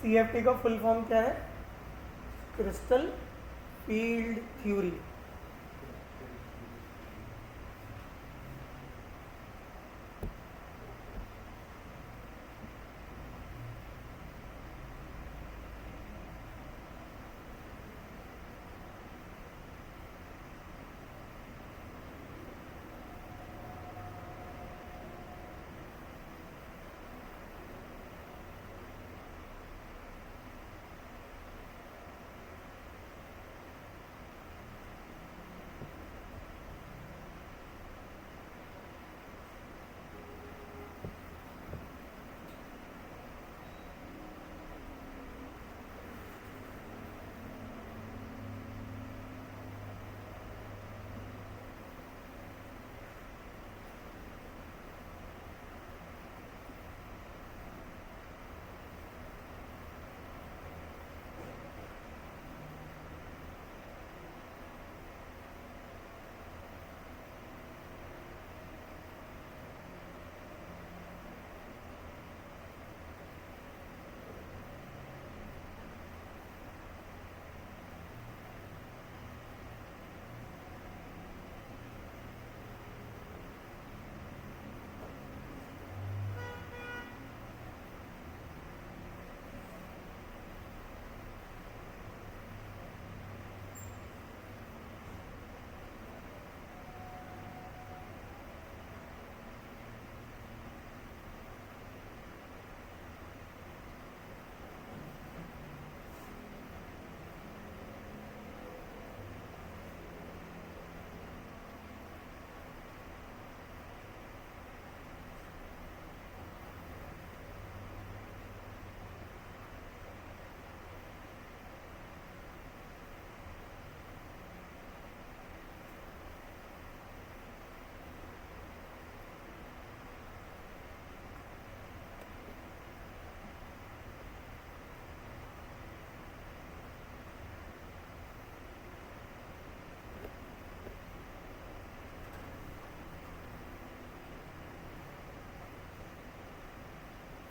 Speaker 1: CFT का फुल फॉर्म क्या है? Crystal field theory.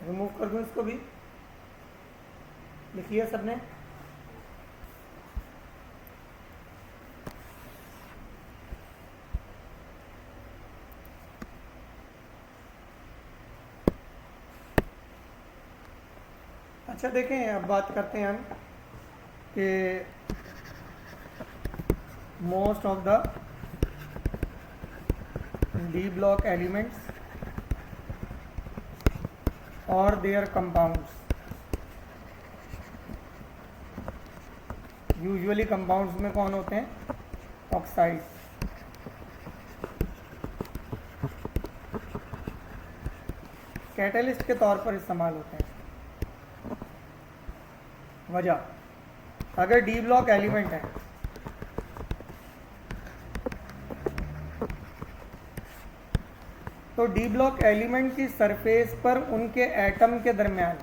Speaker 1: रिमूव कर दूं इसको भी, लिखिए सबने। अच्छा देखें, अब बात करते हैं हम कि most of the D block elements और देयर कंपाउंड्स। यूजुअली कंपाउंड्स में कौन होते हैं? ऑक्साइड्स। कैटलिस्ट के तौर पर इस्तेमाल होते हैं। वजह, अगर डी ब्लॉक एलिमेंट है तो डी ब्लॉक एलिमेंट की सरफेस पर उनके एटम के दरमियान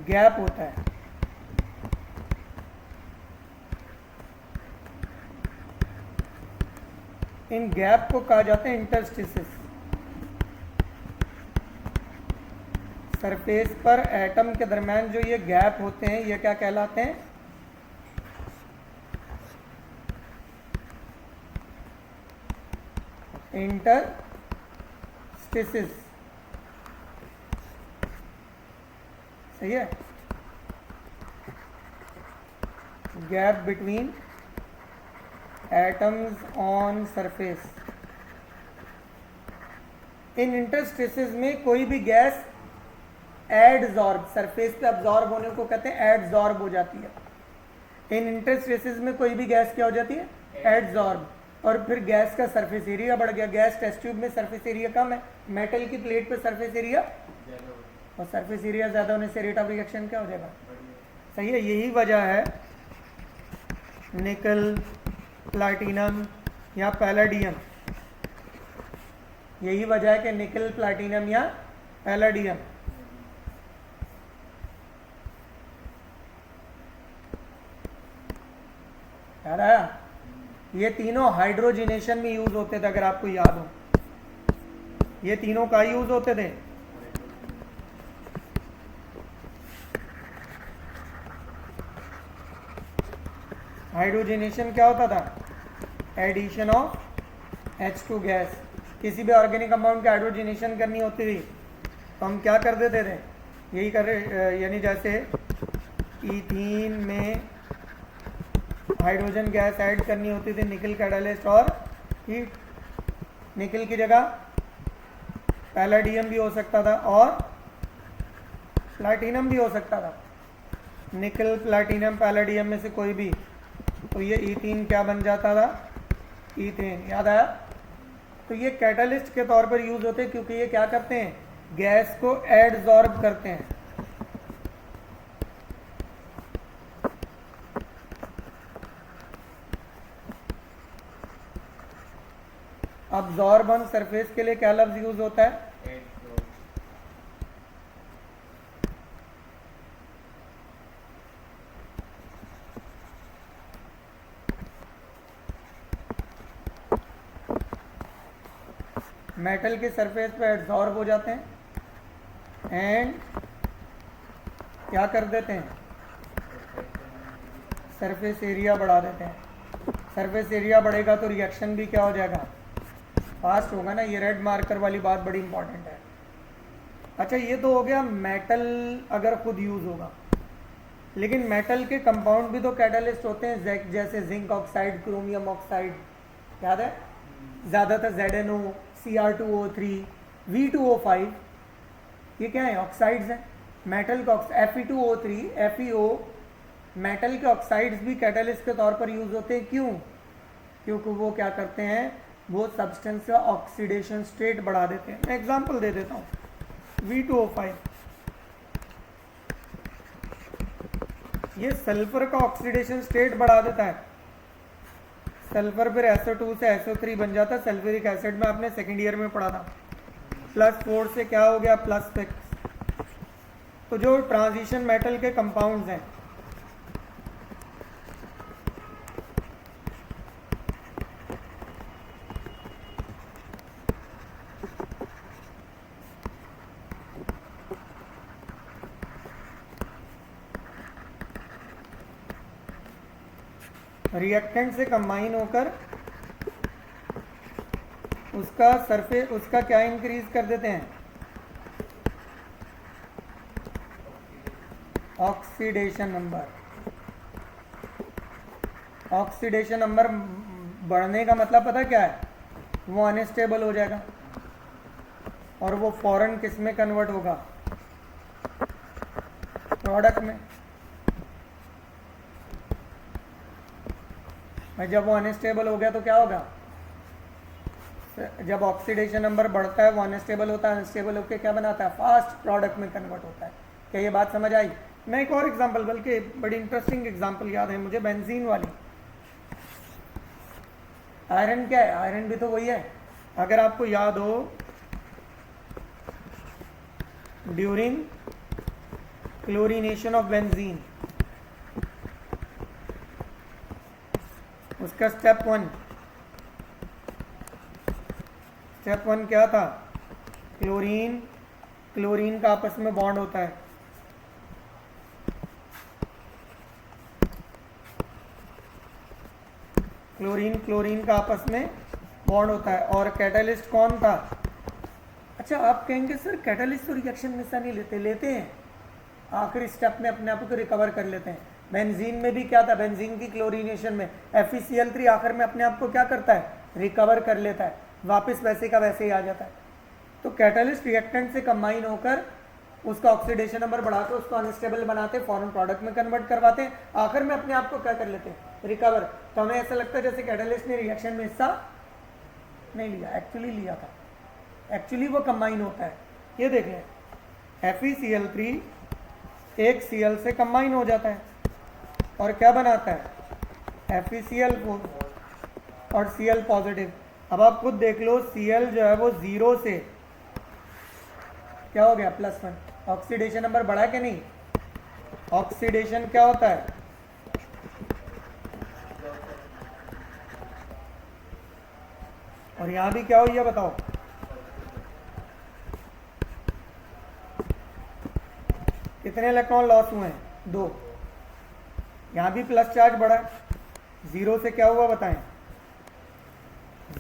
Speaker 1: गैप होता है। इन गैप को कहा जाता है इंटरस्टिसेस। सरफेस पर एटम के दरमियान जो ये गैप होते हैं ये क्या कहलाते हैं? इंटरस्टिसेस। सही है? Gap between atoms on surface. इन इंटरस्टिसेस में कोई भी गैस एडजॉर्ब, सरफेस पे अब्जॉर्ब होने को कहते हैं एडजॉर्ब हो जाती है। इन इंटरस्टिसेस में कोई भी गैस क्या हो जाती है? एडजॉर्ब। और फिर गैस का सरफेस एरिया बढ़ गया। गैस टेस्ट ट्यूब में सरफेस एरिया कम है, मेटल की प्लेट पे सरफेस एरिया, और सरफेस एरिया ज्यादा होने से रेट ऑफ रिएक्शन क्या हो जाएगा? सही है? यही वजह है निकल, प्लैटिनम या पैलेडियम, यही वजह है कि निकल, प्लैटिनम या पैलेडियम याद आया? ये तीनों हाइड्रोजिनेशन में यूज होते थे, अगर आपको याद हो। ये तीनों का यूज होते थे। हाइड्रोजिनेशन क्या होता था? Addition of H2 gas. किसी भी ऑर्गेनिक कंपाउंड की हाइड्रोजिनेशन करनी होती थी तो हम क्या कर देते थे? यही कर रहे, यानी जैसे ईथीन में हाइड्रोजन गैस ऐड करनी होती थी, निकल कैटालिस्ट और हीट। निकल की जगह पैलेडियम भी हो सकता था और प्लैटिनम भी हो सकता था। निकल, प्लैटिनम, पैलेडियम में से कोई भी, तो ये ईथीन क्या बन जाता था? ईथेन। याद आया? तो ये कैटालिस्ट के तौर पर यूज होते हैं क्योंकि ये क्या करते हैं? गैस को एडजॉर्ब करते हैं। अब्जॉर्ब ऑन सरफेस के लिए क्या लफ्ज यूज होता है? मेटल के सरफेस पे एडजॉर्ब हो जाते हैं एंड क्या कर देते हैं? सरफेस एरिया बढ़ा देते हैं। सरफेस एरिया बढ़ेगा तो रिएक्शन भी क्या हो जाएगा? फास्ट होगा ना। ये रेड मार्कर वाली बात बड़ी इंपॉर्टेंट है। अच्छा, ये तो हो गया मेटल अगर खुद यूज होगा, लेकिन मेटल के कंपाउंड भी तो कैटालिस्ट होते हैं, जैसे जिंक ऑक्साइड, क्रोमियम ऑक्साइड। याद है? ज्यादातर ZnO, Cr2O3, V2O5, ये क्या है? ऑक्साइड्स हैं। मेटल का Fe2O3, FeO, मेटल के ऑक्साइड्स भी कैटालिस्ट के तौर पर यूज होते हैं। क्यों? क्योंकि वो क्या करते हैं? वो सब्सटेंस का ऑक्सीडेशन स्टेट बढ़ा देते हैं। मैं एग्जांपल दे देता हूँ। V2O5 ये सल्फर का ऑक्सीडेशन स्टेट बढ़ा देता है। सल्फर फिर SO2 से SO3 बन जाता है। सल्फ्यूरिक एसिड में आपने सेकेंड ईयर में पढ़ा था। +4 से क्या हो गया? +6। तो जो ट्रांजिशन मेटल के कंपाउंड्स हैं रिएक्टेंट से कंबाइन होकर उसका सरफेस, उसका क्या इंक्रीज कर देते हैं, ऑक्सीडेशन नंबर। ऑक्सीडेशन नंबर बढ़ने का मतलब पता क्या है, वो अनस्टेबल हो जाएगा और वो फौरन किस में कन्वर्ट होगा, प्रोडक्ट में। जब वो अनस्टेबल हो गया तो क्या होगा, जब ऑक्सीडेशन नंबर बढ़ता है वो अनस्टेबल होता है, अनस्टेबल होकर क्या बनाता है, फास्ट प्रोडक्ट में कन्वर्ट होता है। क्या ये बात समझ आई? मैं एक और एग्जांपल, बल्कि बड़ी इंटरेस्टिंग एग्जांपल याद है मुझे, बेंजीन वाली। आयरन क्या है, आयरन भी तो वही है। अगर आपको याद हो, ड्यूरिंग क्लोरीनेशन ऑफ बेंजीन, उसका स्टेप वन क्या था, क्लोरीन का आपस में बॉन्ड होता है। क्लोरीन का आपस में बॉन्ड होता है। और कैटालिस्ट कौन था? अच्छा, आप कहेंगे सर कैटालिस्ट तो रिएक्शन में हिस्सा नहीं लेते हैं, आखिरी स्टेप में अपने आप को रिकवर कर लेते हैं। बेंजीन में भी क्या था, बेंजीन की क्लोरीनेशन में FeCl3 आखिर में अपने आप को क्या करता है, रिकवर कर लेता है, वापस वैसे का वैसे ही आ जाता है। तो कैटालिस्ट रिएक्टेंट से कंबाइन होकर उसका ऑक्सीडेशन नंबर बढ़ाकर उसको अनस्टेबल बनाते, फॉरेन प्रोडक्ट में कन्वर्ट करवाते हैं, आखिर में अपने आप को क्या कर लेते हैं, रिकवर। तो हमें ऐसा लगता है जैसे कैटालिस्ट ने रिएक्शन में हिस्सा नहीं लिया, एक्चुअली लिया था, एक्चुअली वो कंबाइन होता है। ये देख लें, FeCl3 एक Cl से कंबाइन हो जाता है और क्या बनाता है, FeCl4 और Cl पॉजिटिव। अब आप खुद देख लो, Cl जो है वो 0 से क्या हो गया, +1। ऑक्सीडेशन नंबर बढ़ा कि नहीं? ऑक्सीडेशन क्या होता है, और यहां भी क्या हुई है बताओ, कितने इलेक्ट्रॉन लॉस हुए हैं, 2। यहां भी प्लस चार्ज बढ़ा है, 0 से क्या हुआ बताएं,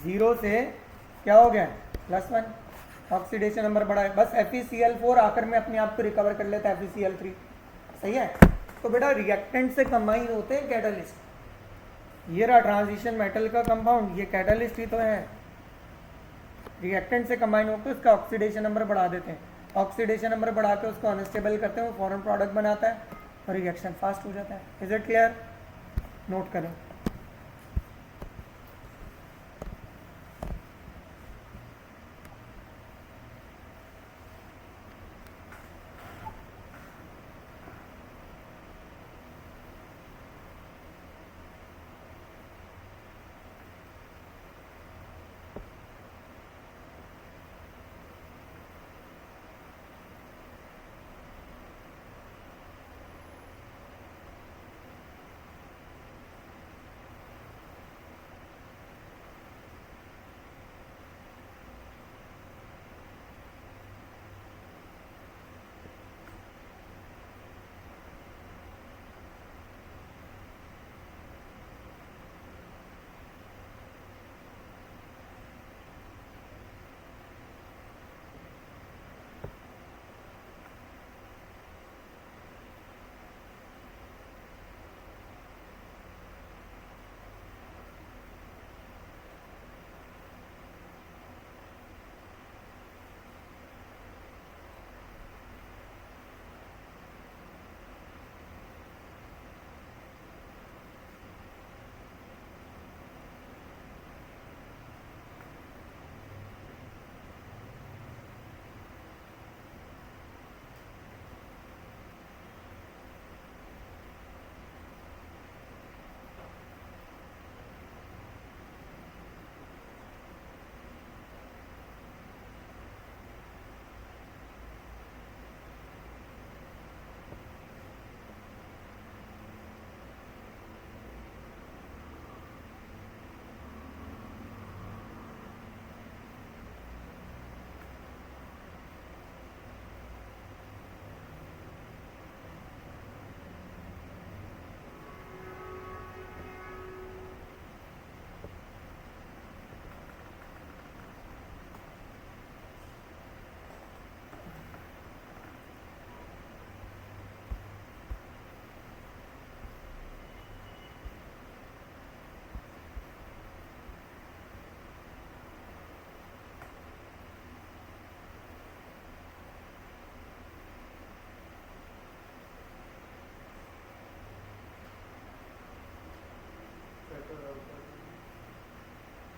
Speaker 1: 0 से क्या हो गया, +1, ऑक्सीडेशन नंबर बढ़ा है। बस FeCl4 आकर में अपने आप को रिकवर कर लेता है FeCl3, सही है। तो बेटा रिएक्टेंट से कंबाइन होते हैं कैटालिस्ट, ये रहा ट्रांजिशन मेटल का कंपाउंड, ये कैटालिस्ट ही तो है। रिएक्टेंट से कंबाइन होकर उसका ऑक्सीडेशन नंबर बढ़ा देते हैं, ऑक्सीडेशन नंबर बढ़ा के उसको अनस्टेबल करते हैं, वो फॉरेन प्रोडक्ट बनाता है और रिएक्शन फास्ट हो जाता है। Is it clear? नोट करें।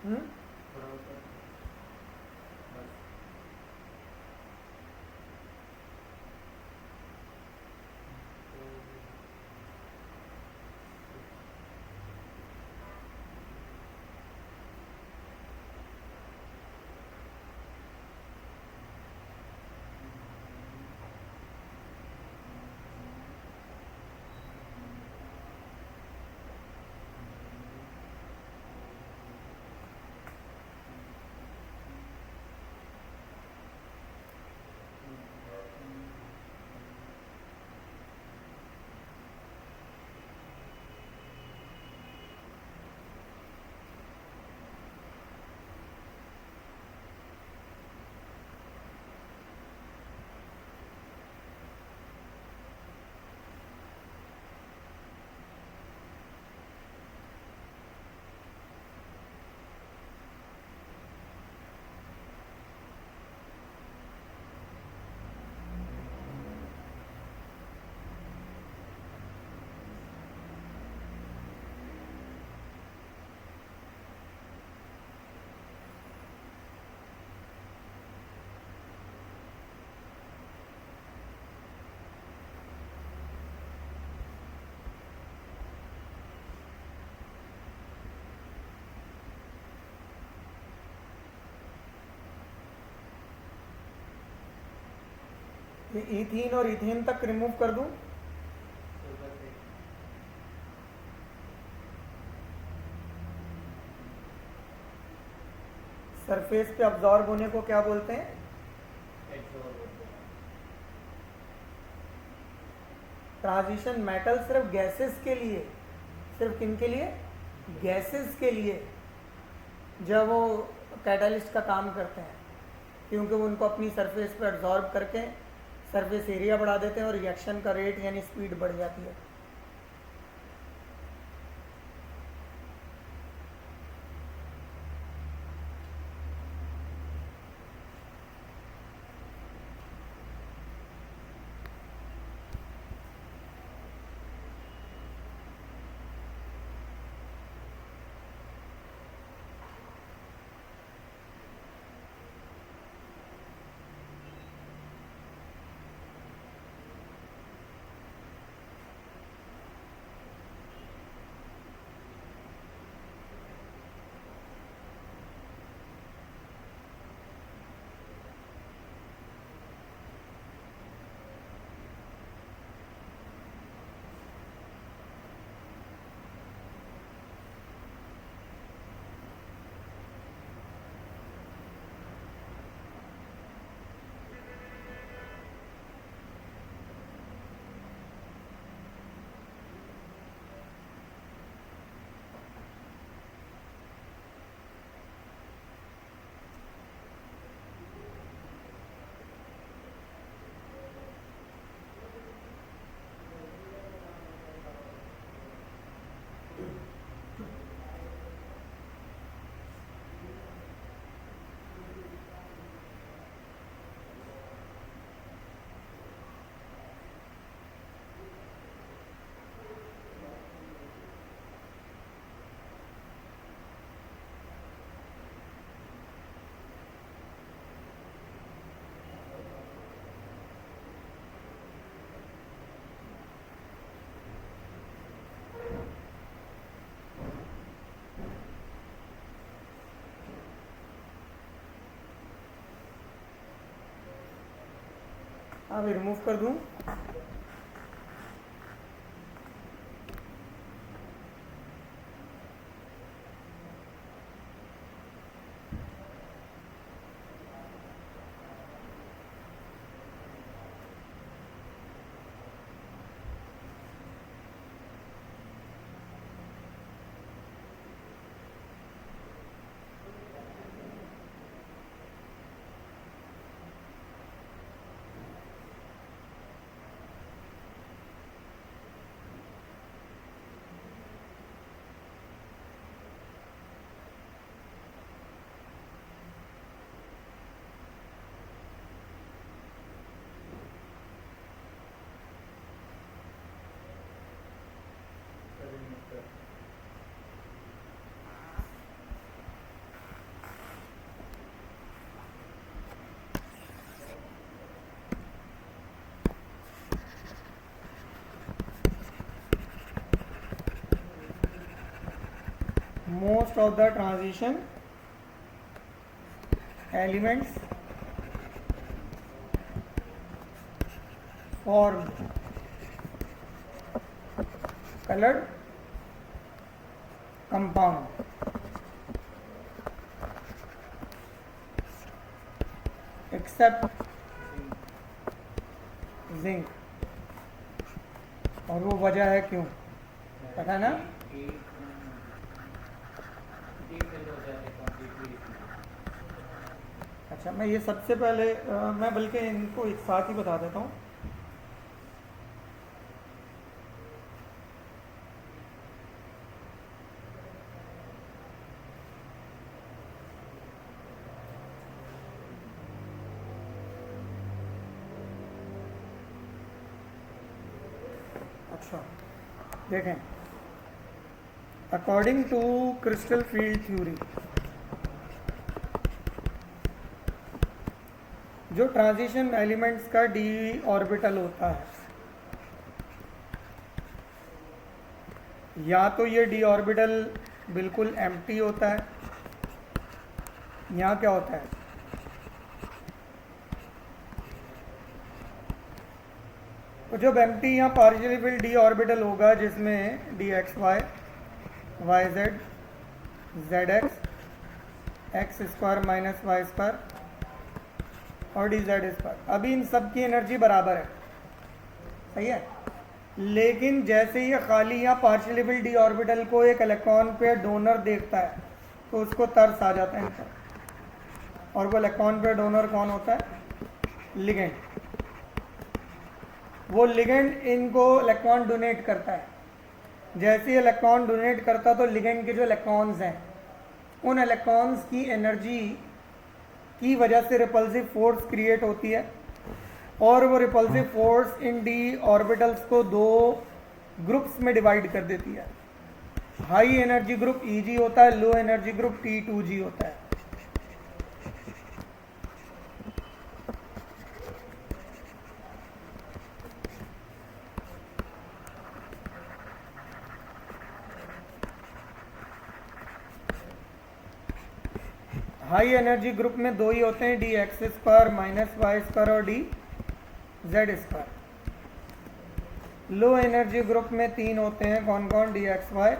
Speaker 1: हम्म?
Speaker 2: थोड़ा ऊपर बस।
Speaker 1: ये इथीन और इथेन तक रिमूव कर दूं?
Speaker 2: ऊपर से
Speaker 1: सरफेस पे अब्जॉर्ब होने को क्या बोलते हैं?
Speaker 2: एब्जॉर्ब होते हैं।
Speaker 1: ट्रांजिशन मेटल सिर्फ गैसेस के लिए, सिर्फ किन के लिए? गैसेस के लिए, जब वो कैटलिस्ट का काम करते हैं, क्योंकि वो उनको अपनी सरफेस पे एब्जॉर्ब करके सरफेस एरिया बढ़ा देते हैं और रिएक्शन का रेट यानी स्पीड बढ़ जाती है। अब रिमूव कर दूं? most of the transition elements form colored compound except zinc. और वो वजह है क्यों, पता ना? अच्छा, मैं ये सबसे पहले मैं बल्कि इनको एक साथ ही बता देता हूँ. अच्छा देखें, according to crystal field theory, जो ट्रांजिशन एलिमेंट्स का डी ऑर्बिटल होता है, या तो ये डी ऑर्बिटल बिल्कुल एम्प्टी होता है, यहाँ क्या होता है, तो जब एम्प्टी यहाँ पार्शियली फिल्ड डी ऑर्बिटल होगा जिसमें d x Y, Y z, z x, x square minus Y square और डी जेड स्क्वायर, अभी इन सब की एनर्जी बराबर है, सही है. लेकिन जैसे ये खाली यहाँ पार्शियली फिल्ड डी ऑर्बिटल को एक इलेक्ट्रॉन पे डोनर देखता है तो उसको तरस आ जाता है इन पर. और वो इलेक्ट्रॉन पे डोनर कौन होता है? लिगेंड. वो लिगेंड इनको इलेक्ट्रॉन डोनेट करता है. जैसे ही इलेक्ट्रॉन डोनेट करता तो लिगेंड के जो इलेक्ट्रॉन्स हैं उन इलेक्ट्रॉन्स की एनर्जी की वजह से रिपल्सिव फोर्स क्रिएट होती है, और वो repulsive force in D orbitals को दो ग्रुप्स में डिवाइड कर देती है. हाई एनर्जी ग्रुप Eg होता है, लो एनर्जी ग्रुप T2G होता है. हाई एनर्जी ग्रुप में दो ही होते हैं, D x square minus Y square और D Z square. Low energy group में तीन होते हैं, कौन कौन? D x Y,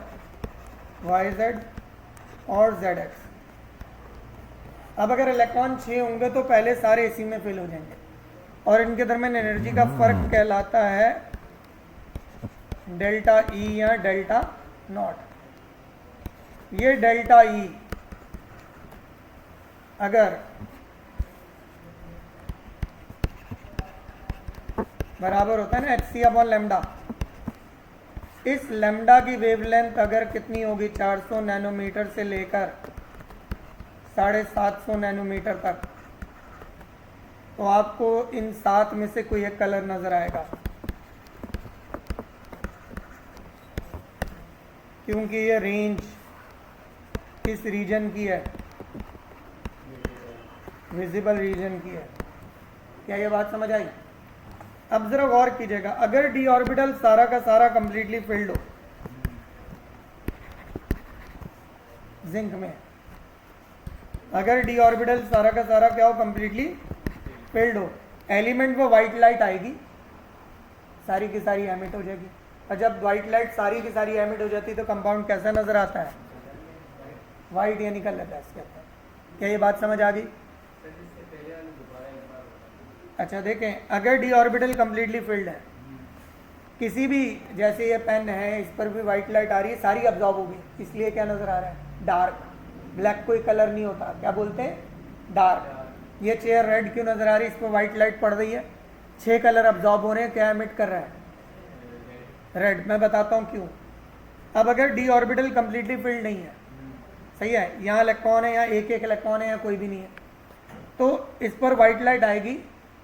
Speaker 1: Y Z और जेड एक्स. अब अगर इलेक्ट्रॉन 6 होंगे तो पहले सारे इसी में फिल हो जाएंगे, और इनके दरमियान एनर्जी का फर्क कहलाता है डेल्टा ई या डेल्टा नॉट. ये डेल्टा ई अगर बराबर होता है ना HC अपॉन लैम्डा, इस लैम्डा की वेवलेंथ अगर कितनी होगी? 400 नैनोमीटर से लेकर 750 नैनोमीटर तक, तो आपको इन 7 में से कोई एक कलर नजर आएगा, क्योंकि ये रेंज किस रीजन की है? विजिबल रीजन की है. क्या ये बात समझ आई? अब जरा गौर कीजिएगा, अगर डी ऑर्बिटल सारा का सारा कंप्लीटली फिल्ड हो, जिंक में अगर डी ऑर्बिटल सारा का सारा क्या हो? कंप्लीटली फिल्ड हो, एलिमेंट में वाइट लाइट आएगी, सारी की सारी एमिट हो जाएगी. और जब वाइट लाइट सारी की सारी एमिट हो जाती है तो कंपाउंड कैसा नजर आता है? वाइट या निकल लेता है इसके अंदर. क्या ये बात समझ आ गई? अच्छा देखें, अगर डी ऑर्बिटल कंप्लीटली फिल्ड है, किसी भी, जैसे ये पेन है इस पर भी वाइट लाइट आ रही है, सारी अब्जॉर्ब होगी, इसलिए क्या नजर आ रहा है? डार्क. ब्लैक कोई कलर नहीं होता, क्या बोलते हैं? डार्क. ये चेयर रेड क्यों नजर आ रही है? इस पर वाइट लाइट पड़ रही है, 6 कलर अब्जॉर्ब हो रहे हैं, क्या एमिट कर रहा है? रेड. मैं बताता हूँ क्यों. अब अगर डी ऑर्बिटल कंप्लीटली फिल्ड नहीं है, सही है, यहाँ इलेक्ट्रॉन है, यहाँ एक एक इलेक्ट्रॉन है, यहाँ कोई भी नहीं है, तो इस पर वाइट लाइट आएगी,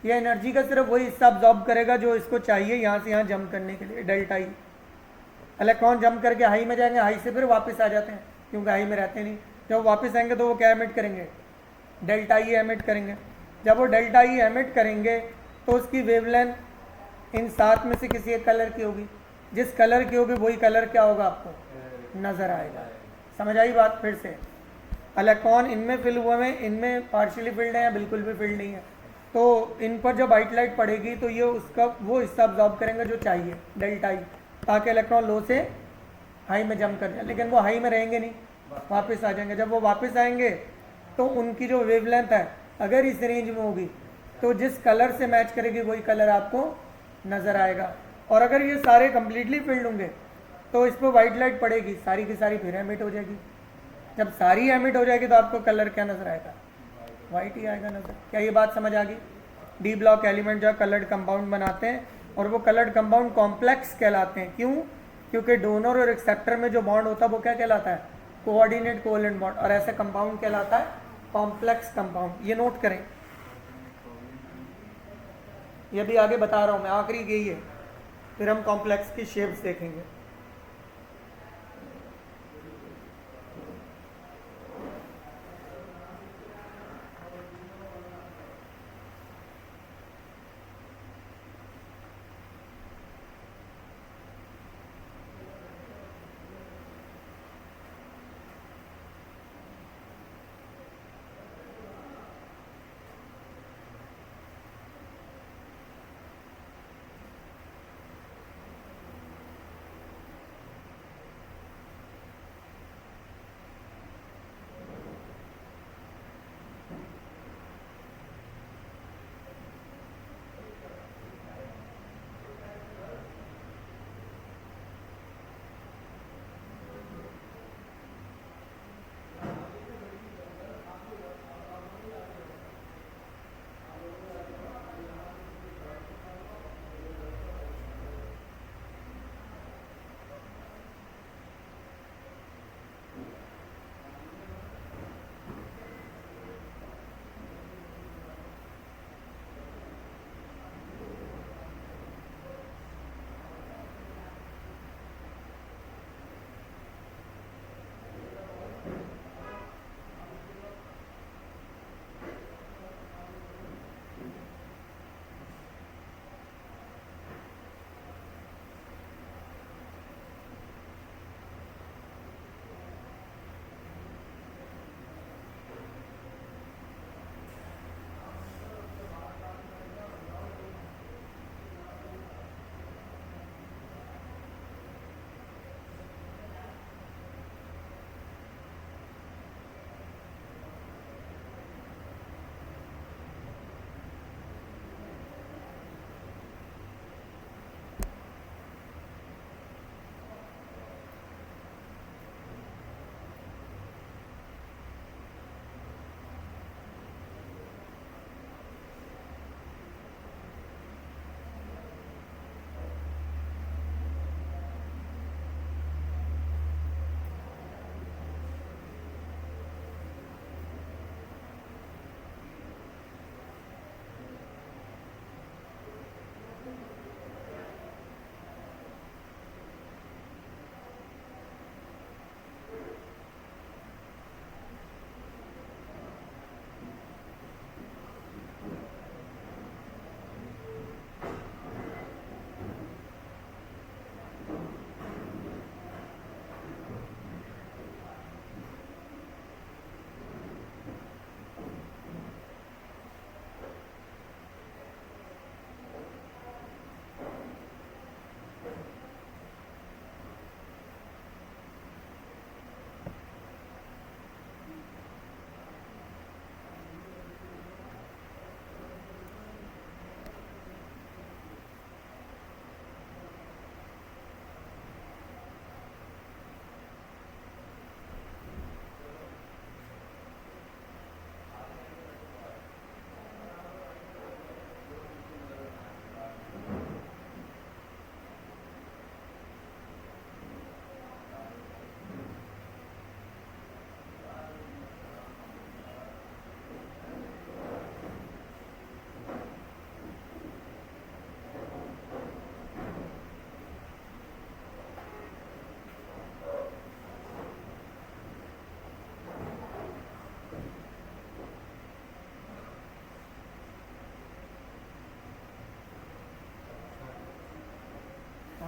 Speaker 1: ये एनर्जी का सिर्फ वही हिस्सा अब्जॉर्ब करेगा जो इसको चाहिए यहाँ से यहाँ जंप करने के लिए, डेल्टा ई. इलेक्ट्रॉन जंप करके हाई में जाएंगे, हाई से फिर वापस आ जाते हैं क्योंकि हाई में रहते नहीं. जब वापस आएंगे तो वो क्या एमिट करेंगे? डेल्टा ई एमिट करेंगे. जब वो डेल्टा ई एमिट करेंगे तो उसकी वेवलेंथ इन 7 में से किसी एक कलर की होगी, जिस कलर की होगी वही कलर क्या होगा? आपको नजर आएगा. समझ आई बात? फिर से इलेक्ट्रॉन इनमें फिल हुए हैं, इनमें पार्शियली फिल्ड है या बिल्कुल भी फिल्ड नहीं है, तो इन पर जब वाइट लाइट पड़ेगी तो ये उसका वो हिस्सा ऑब्जॉर्ब करेंगे जो चाहिए, डेल्टा ई, ताकि इलेक्ट्रॉन लो से हाई में जंप कर जाए। लेकिन वो हाई में रहेंगे नहीं, वापस आ जाएंगे। जब वो वापस आएंगे तो उनकी जो वेवलेंथ है अगर इस रेंज में होगी तो जिस कलर से मैच करेगी वही कलर आपको नज़र आएगा। और अगर ये सारे कंप्लीटली फिल्ड होंगे तो इस पर वाइट लाइट पड़ेगी, सारी की सारी फिर एमिट हो जाएगी। जब सारी एमिट हो जाएगी तो आपको कलर क्या नज़र आएगा? वाइट ही आएगा नज़र। क्या ये बात समझ आ गई? डी ब्लॉक एलिमेंट जो कलर्ड कंपाउंड बनाते हैं, और वो कलर्ड कंपाउंड कॉम्प्लेक्स कहलाते हैं। क्यों? क्योंकि डोनर और एक्सेप्टर में जो बॉन्ड होता है वो क्या कहलाता है? Coordinate covalent bond. और ऐसा कंपाउंड कहलाता है कॉम्प्लेक्स कंपाउंड। ये नोट करें, ये भी आगे बता रहा हूँ मैं, आखिरी यही है, फिर हम कॉम्प्लेक्स की शेप्स देखेंगे।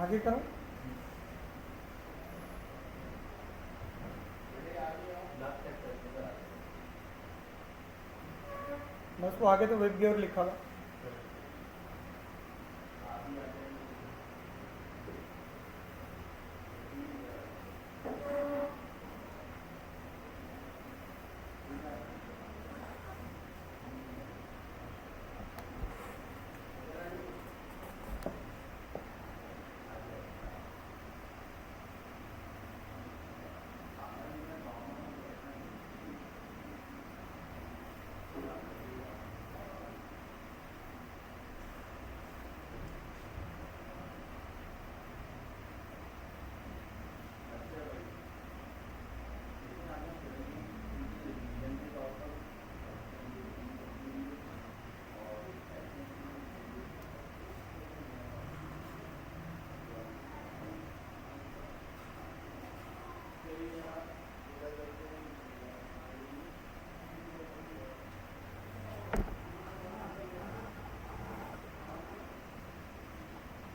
Speaker 1: आगे करो। बस वो आगे तो विद गियर लिखा हुआ।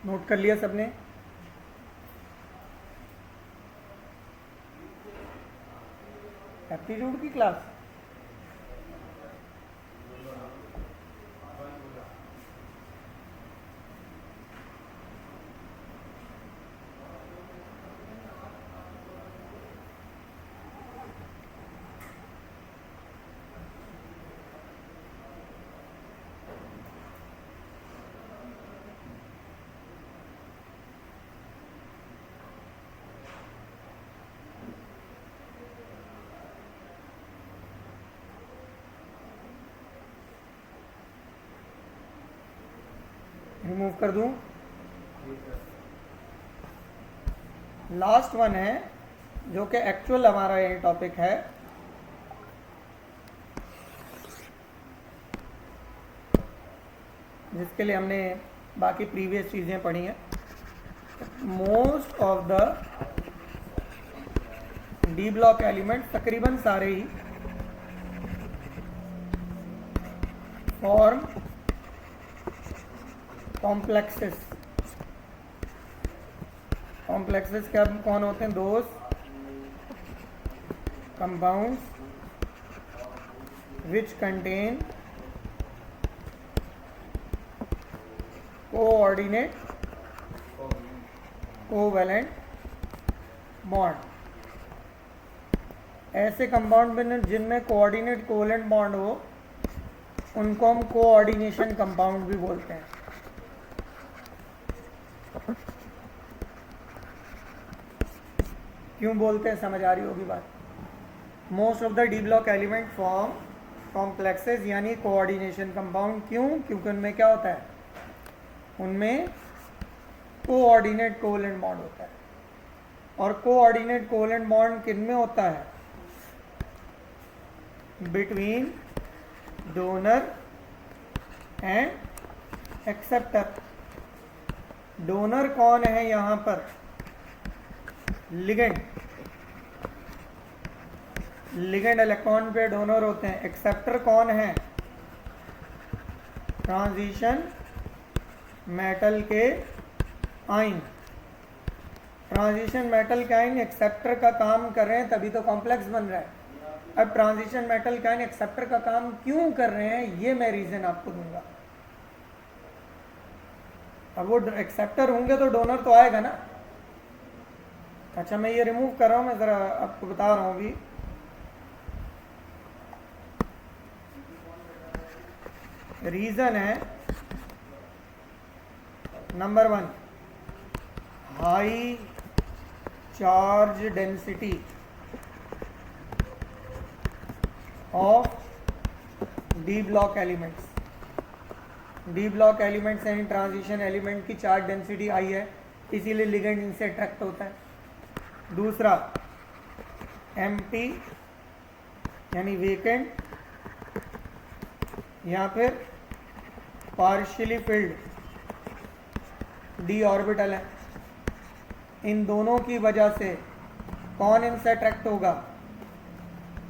Speaker 1: नोट कर लिया सबने? एप्टीट्यूड की क्लास रिमूव कर दूं? लास्ट वन है जो कि एक्चुअल हमारा ये टॉपिक है, जिसके लिए हमने बाकी प्रीवियस चीज़ें पढ़ी हैं। Most of the D block element, तकरीबन सारे ही, फॉर्म कॉम्प्लेक्सेस। कॉम्प्लेक्सेस क्या कौन होते हैं? दोस्त compounds which contain coordinate covalent bond. ऐसे कंपाउंड में जिनमें कोऑर्डिनेट कोवैलेंट बॉन्ड हो उनको हम कोऑर्डिनेशन कंपाउंड भी बोलते हैं। क्यों बोलते हैं समझ आ रही होगी बात। Most of the D block element form complexes यानी कोऑर्डिनेशन कंपाउंड। क्यों? क्योंकि उनमें क्या होता है? उनमें कोऑर्डिनेट कोवैलेंट बॉन्ड होता है। और कोऑर्डिनेट कोवैलेंट बॉन्ड किन में होता है? Between donor and acceptor. Donor कौन है यहां पर? लिगेंड। लिगेंड इलेक्ट्रॉन पे डोनर होते हैं। एक्सेप्टर कौन है? ट्रांजिशन मेटल के आयन। ट्रांजिशन मेटल के आयन एक्सेप्टर का काम कर रहे हैं, तभी तो कॉम्प्लेक्स बन रहा है। अब ट्रांजिशन मेटल के आयन एक्सेप्टर का काम क्यों कर रहे हैं, ये मैं रीजन आपको दूंगा। अब वो एक्सेप्टर होंगे तो डोनर तो आएगा ना। अच्छा, मैं ये रिमूव कर रहा हूं, मैं जरा आपको बता रहा हूं अभी। रीजन है number 1, high charge density of D block elements. D block elements यानी ट्रांजिशन एलिमेंट की चार्ज डेंसिटी हाई है, इसीलिए लिगेंड इनसे अट्रैक्ट होता है। दूसरा, एम्प्टी यानी वेकेंट या फिर पार्शियली फिल्ड डी ऑर्बिटल है। इन दोनों की वजह से कौन इनसे अट्रैक्ट होगा?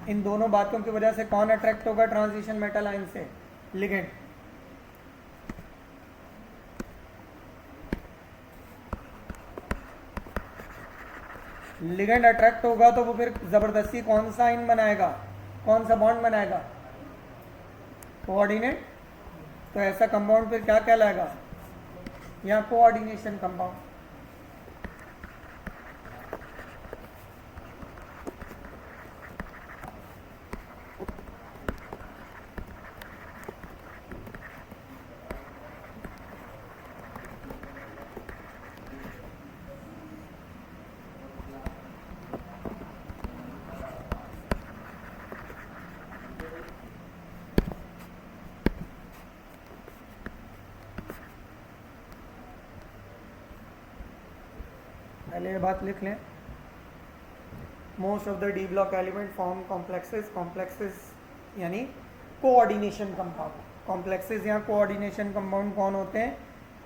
Speaker 1: इन दोनों बातों की वजह से कौन अट्रैक्ट होगा ट्रांजिशन मेटल आयन से? लिगेंड। लिगेंड अट्रैक्ट होगा तो वो फिर जबरदस्ती कौन सा आयन बनाएगा, कौन सा बॉन्ड बनाएगा? कोऑर्डिनेट, तो ऐसा कंपाउंड फिर क्या कहलाएगा, या कोऑर्डिनेशन कंपाउंड। पहले ये बात लिख लें, most of the D block element form complexes, complexes यानी कोऑर्डिनेशन कंपाउंड। कॉम्प्लेक्सेस या कोऑर्डिनेशन कंपाउंड कौन होते हैं,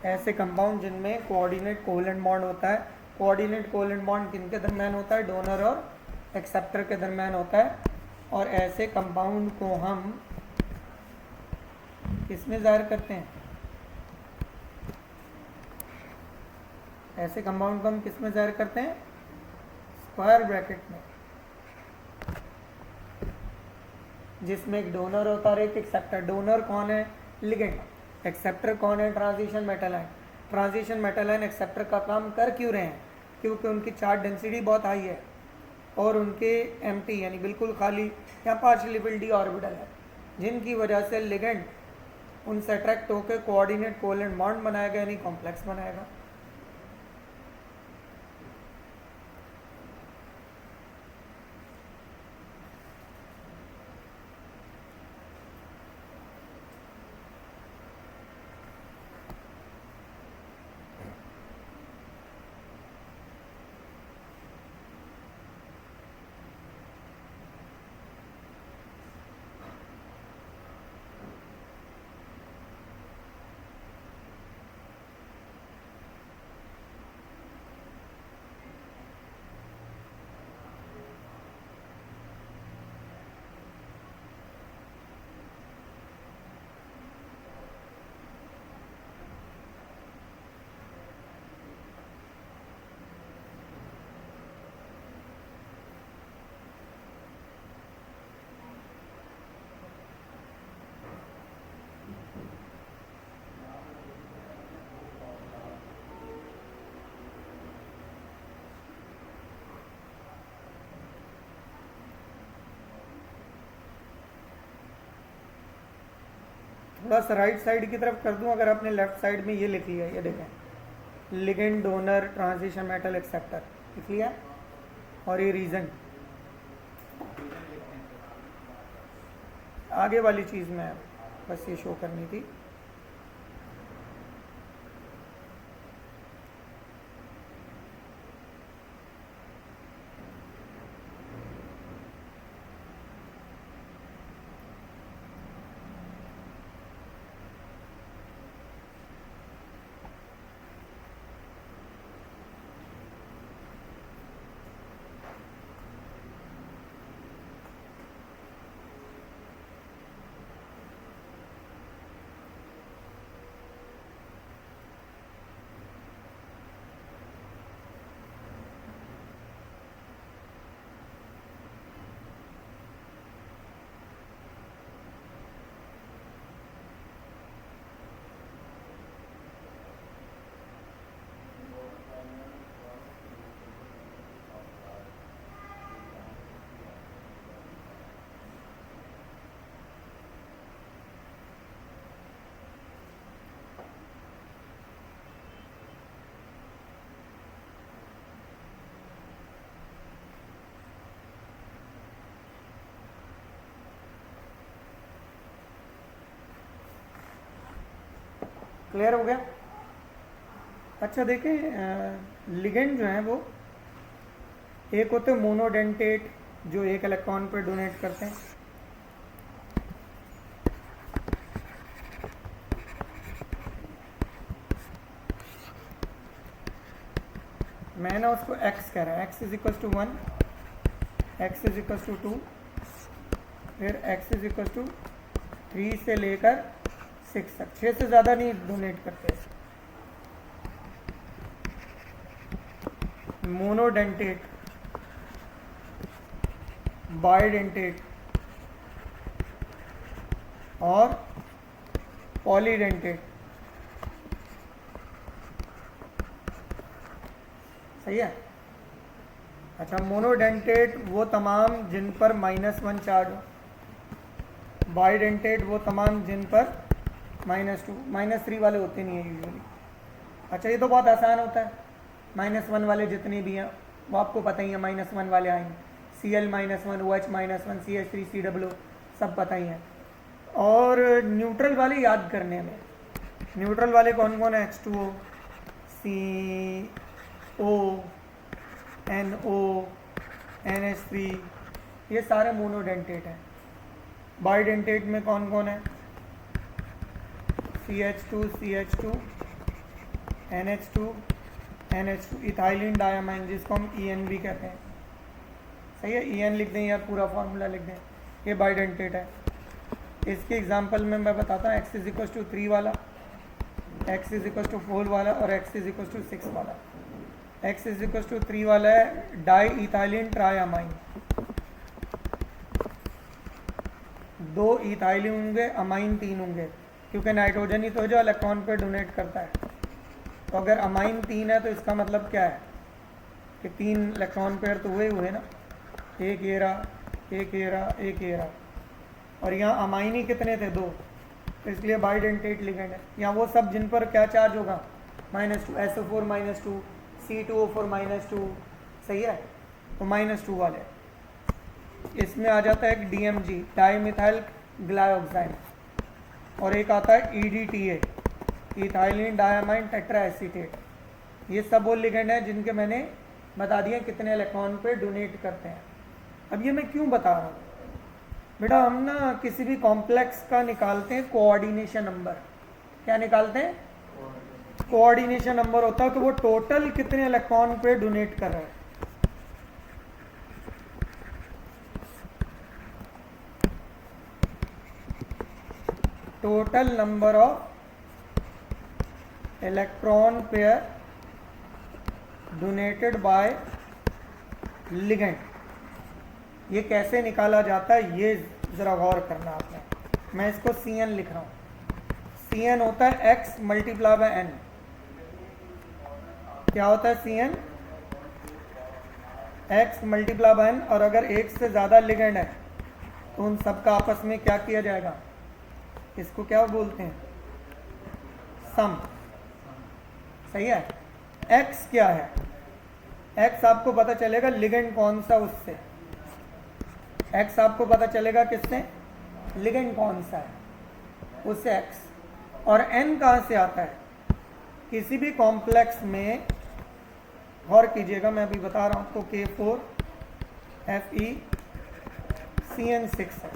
Speaker 1: ऐसे कंपाउंड जिनमें कोऑर्डिनेट कोवेलेंट बॉन्ड होता है। कोऑर्डिनेट कोवेलेंट बॉन्ड किनके दरम्यान होता है, डोनर और एक्सेप्टर के दरम्यान होता है। और ऐसे कंपाउंड को हम किसमें ज़ाहिर करते हैं, ऐसे कंपाउंड को हम किस में ज़ाहिर करते हैं, स्क्वायर ब्रैकेट में, जिसमें एक डोनर होता है और एक एक्सेप्टर। डोनर कौन है, लिगेंड। एक्सेप्टर कौन है, transition metal ion. Transition metal ion acceptor का काम कर क्यों रहे हैं, क्योंकि उनकी चार्ज डेंसिटी बहुत हाई है और उनके एम्प्टी यानी बिल्कुल खाली या पार्शियली फिल्ड डी ऑर्बिटल है, जिनकी वजह से लिगेंड उनसे अट्रैक्ट होकर कोऑर्डिनेट कोवेलेंट बॉन्ड बनाएगा यानी कॉम्प्लेक्स बनाएगा। थोड़ा सा राइट साइड की तरफ कर दूं, अगर आपने लेफ्ट साइड में ये लिख लिया, ये देखें, ligand, donor, transition metal, acceptor लिख लिया, और ये रीजन आगे वाली चीज़ में बस ये शो करनी थी। क्लियर हो गया। अच्छा देखें, लिगेंड जो है वो एक होते हैं मोनोडेंटेट, जो एक इलेक्ट्रॉन पर डोनेट करते हैं, मैं ना उसको x कह रहा है, x is equal to 1, x is equal to 2, फिर x इज इक्वल टू 3 से लेकर 6 तक, 6 से ज़्यादा नहीं डोनेट करते। मोनोडेंटेट, बाइडेंटेट और पॉलीडेंटेट, सही है। अच्छा, मोनोडेंटेट वो तमाम जिन पर -1 चार्ज हो, बाइडेंटेट वो तमाम जिन पर -2, -3 वाले होते नहीं हैं यूजुअली। अच्छा, ये तो बहुत आसान होता है, -1 वाले जितने भी हैं वो आपको पता ही है, -1 वाले आएंगे, Cl -1, OH -1, CH3, COO सब पता ही है। और न्यूट्रल वाले याद करने में, न्यूट्रल वाले कौन कौन है? H2O, CO, NO, NH3, ये सारे मोनोडेंटेट हैं। बाइडेंटेट में कौन कौन है? CH2, CH2, NH2, NH2, ethylene diamine, जिसको हम EN भी कहते हैं, सही है। EN लिख दें या पूरा फार्मूला लिख दें, ये बाइडेंटेट है। इसके एग्जांपल में मैं बताता हूँ, X = 3 वाला, X = 4 वाला और X = 6 वाला। X = 3 वाला है डाई इथाइलिन ट्राइअमाइन, 2 इथाइलिन होंगे, अमाइन 3 होंगे, क्योंकि नाइट्रोजन ही तो जो इलेक्ट्रॉन पे डोनेट करता है। तो अगर अमाइन 3 है तो इसका मतलब क्या है कि 3 इलेक्ट्रॉन पेयर तो हुए ना, एक ये रहा, एक ये रहा, एक ये रहा, और यहाँ अमाइन ही कितने थे? 2, तो इसलिए बाइडेंटेट लिगेंड है। यहाँ वो सब जिन पर क्या चार्ज होगा? -2, SO4 -2, C2O4 -2, सही है, तो -2 वाले। इसमें आ जाता है एक DMG, डाईमिथाइल ग्लाइऑक्साइड, और एक आता है EDTA, ethylene diamine tetra acetate. ये सब वो लिगेंड हैं जिनके मैंने बता दिए कितने इलेक्ट्रॉन पे डोनेट करते हैं। अब ये मैं क्यों बता रहा हूँ बेटा, हम ना किसी भी कॉम्प्लेक्स का निकालते हैं कोऑर्डिनेशन नंबर। क्या निकालते हैं? कोऑर्डिनेशन नंबर होता है कि वो टोटल कितने इलेक्ट्रॉन पे डोनेट कर रहा है। Total number of electron pair donated bye ligand. ये कैसे निकाला जाता है ये जरा गौर करना आपने। मैं इसको Cn लिख रहा हूं। Cn होता है X × N। क्या होता है Cn? X × N। और अगर एक से ज्यादा लिगेंड है तो उन सबका आपस में क्या किया जाएगा? इसको क्या बोलते हैं? सम, सही है। X क्या है? X आपको पता चलेगा लिगेंड कौन सा उससे, X आपको पता चलेगा किससे? लिगेंड कौन सा है उससे X। और N कहाँ से आता है? किसी भी कॉम्प्लेक्स में, गौर कीजिएगा मैं अभी बता रहा हूँ, तो K4FeCN6 है।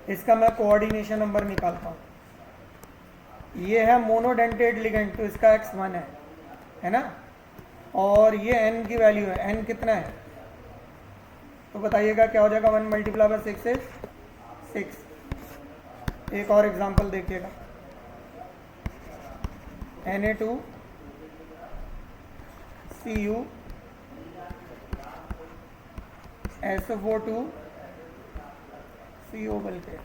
Speaker 1: इसका मैं कोऑर्डिनेशन नंबर निकालता हूँ। ये है मोनोडेंटेट लिगेंड, तो इसका X1 है ना, और ये N की वैल्यू है। N कितना है तो बताइएगा क्या हो जाएगा? 1 × 6 is 6। एक और एग्जांपल देखिएगा, Na2Cu SO4 CO बल के।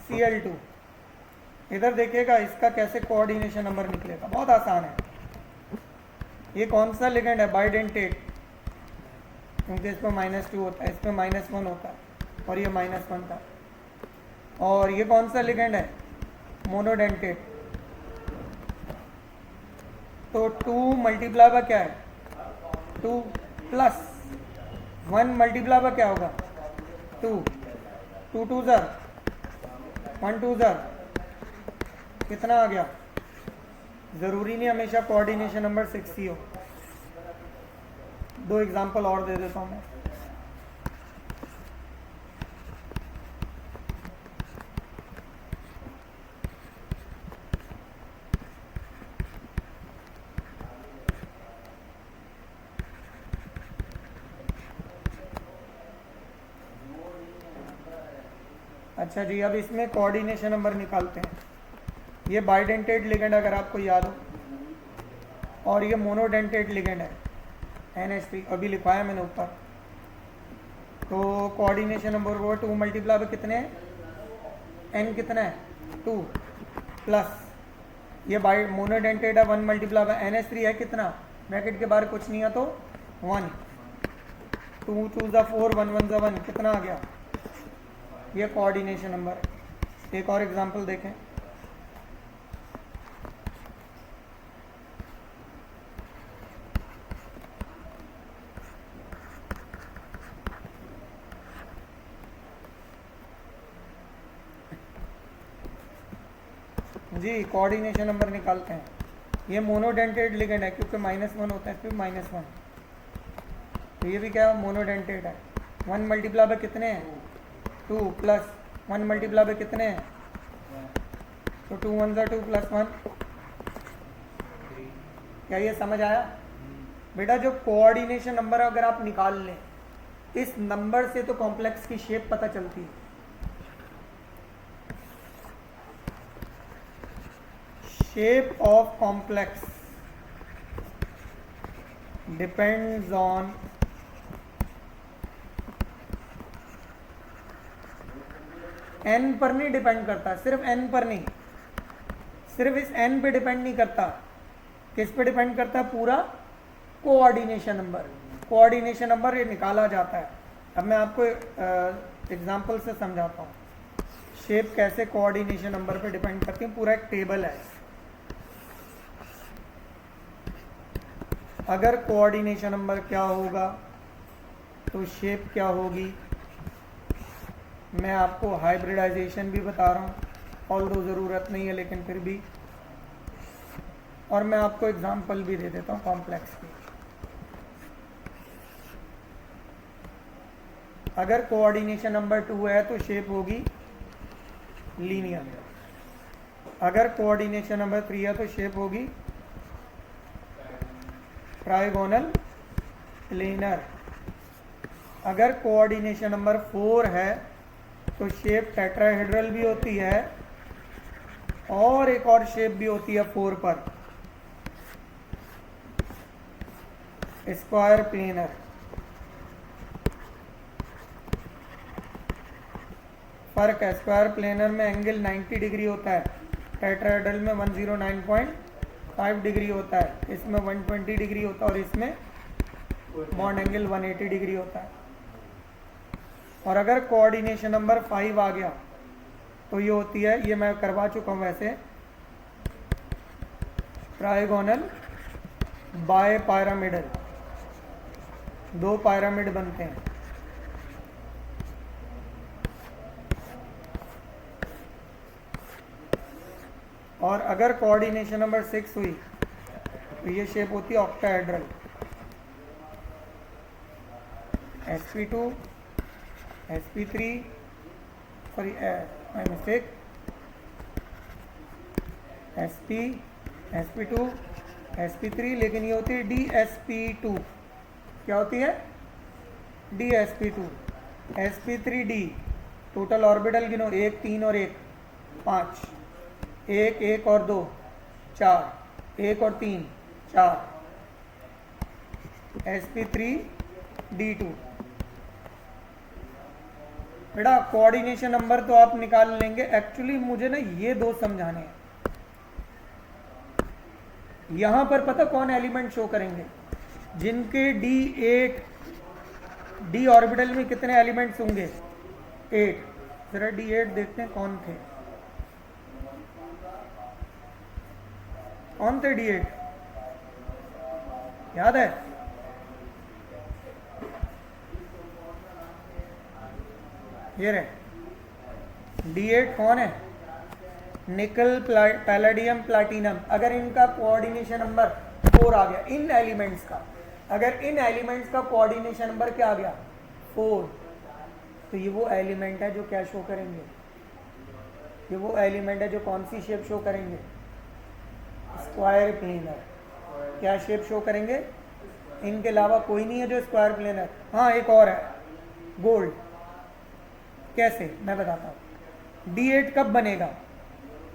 Speaker 1: Cl2, इधर देखिएगा इसका कैसे कोऑर्डिनेशन नंबर निकलेगा, बहुत आसान है। ये कौन सा लिगेंड है? बाइडेंटेट, क्योंकि इस पर -2 होता है, इस पर -1 होता है, और ये -1 था। और ये कौन सा लिगेंड है? मोनोडेंटेट। तो 2 मल्टीप्लाई बाय क्या है? 2 प्लस 1 मल्टीप्लाई बाय क्या होगा? 2, 2 2 ज़र 1 2 ज़र कितना आ गया? ज़रूरी नहीं हमेशा कोऑर्डिनेशन नंबर 6 ही हो। 2 एग्जांपल और दे देता हूँ मैं। अच्छा जी, अब इसमें कोऑर्डिनेशन नंबर निकालते हैं। ये बाइडेंटेट लिगेंड अगर आपको याद हो, और ये मोनोडेंटेट लिगेंड है। NH3 अभी लिखवाया मैंने ऊपर। तो कोऑर्डिनेशन नंबर वो 2 मल्टीप्लाई बाय कितने हैं, n कितना है 2 प्लस ये बाई मोनोडेंटेड है 1 मल्टीप्लाई बाय NH3 है कितना, ब्रैकेट के बाहर कुछ नहीं है तो 1, 2 2 ज़ा 4 1 1 ज़ा 1 कितना आ गया, ये कोऑर्डिनेशन नंबर है। एक और एग्जांपल देखें। जी कोऑर्डिनेशन नंबर निकालते हैं। ये मोनोडेंटेड लिगेंड है क्योंकि -1 होता है, फिर -1, तो ये भी क्या मोनोडेंटेड है। 1 मल्टीप्लाई बाय कितने हैं 2 प्लस 1 मल्टीप्लाई बाय कितने हैं, तो 2 1 ज़ा 2 प्लस 1। क्या ये समझ आया बेटा? जो कोऑर्डिनेशन नंबर अगर आप निकाल लें, इस नंबर से तो कॉम्प्लेक्स की शेप पता चलती है। Shape of complex depends on n पर नहीं डिपेंड करता, सिर्फ n पर नहीं, सिर्फ इस n पे डिपेंड नहीं करता। किस पे डिपेंड करता है? पूरा कोऑर्डिनेशन नंबर। कोऑर्डिनेशन नंबर ये निकाला जाता है। अब मैं आपको एग्जांपल से समझाता हूँ शेप कैसे कोऑर्डिनेशन नंबर पे डिपेंड करती है। पूरा एक टेबल है। अगर कोऑर्डिनेशन नंबर क्या होगा तो शेप क्या होगी। मैं आपको हाइब्रिडाइजेशन भी बता रहा हूँ, ऑल्दो ज़रूरत नहीं है लेकिन फिर भी, और मैं आपको एग्जांपल भी दे देता हूँ कॉम्प्लेक्स की। अगर कोऑर्डिनेशन नंबर 2 है तो शेप होगी लीनियर। अगर कोऑर्डिनेशन नंबर 3 है तो शेप होगी ट्राइगोनल प्लेनर। अगर कोऑर्डिनेशन नंबर 4 है तो शेप टेट्राहेड्रल भी होती है और एक और शेप भी होती है 4 पर, स्क्वायर प्लेनर। फर्क है, स्क्वायर प्लेनर में एंगल 90 डिग्री होता है, टेट्राहेड्रल में 109.5 डिग्री होता है, इसमें 120 डिग्री होता है और इसमें बॉन्ड एंगल 180 डिग्री होता है। और अगर कोऑर्डिनेशन नंबर 5 आ गया तो ये होती है, ये मैं करवा चुका हूँ वैसे, ट्राइगोनल बाय पायरामिडल। 2 पायरामिड बनते हैं। और अगर कोऑर्डिनेशन नंबर 6 हुई तो ये शेप होती है octahedral. sp2 sp3 sorry my mistake, sp sp2 sp3, लेकिन ये होती है dsp2। क्या होती है? dsp2 sp3d। टोटल ऑर्बिटल गिनो, 1 3 और 1 5, 1 1 और 2 4, 1 और 3 4, sp3d2। बेटा कोऑर्डिनेशन नंबर तो आप निकाल लेंगे, एक्चुअली मुझे ना ये 2 समझाने हैं। यहां पर पता कौन एलिमेंट शो करेंगे, जिनके d8 d ऑर्बिटल में कितने एलिमेंट्स होंगे 8। जरा d8 देखते हैं कौन थे, कौन थे d8 याद है? ये रहे d8 कौन है, निकल पैलेडियम प्लैटिनम। अगर इनका कोऑर्डिनेशन नंबर 4 आ गया इन एलिमेंट्स का, अगर इन एलिमेंट्स का कोऑर्डिनेशन नंबर क्या आ गया 4, तो ये वो एलिमेंट है जो क्या शो करेंगे, ये वो एलिमेंट है जो कौन सी शेप शो करेंगे, स्क्वायर प्लेनर। क्या शेप शो करेंगे? इनके अलावा कोई नहीं है जो स्क्वायर प्लेनर। हाँ एक और है गोल्ड। कैसे मैं बताता हूँ। d8 कब बनेगा,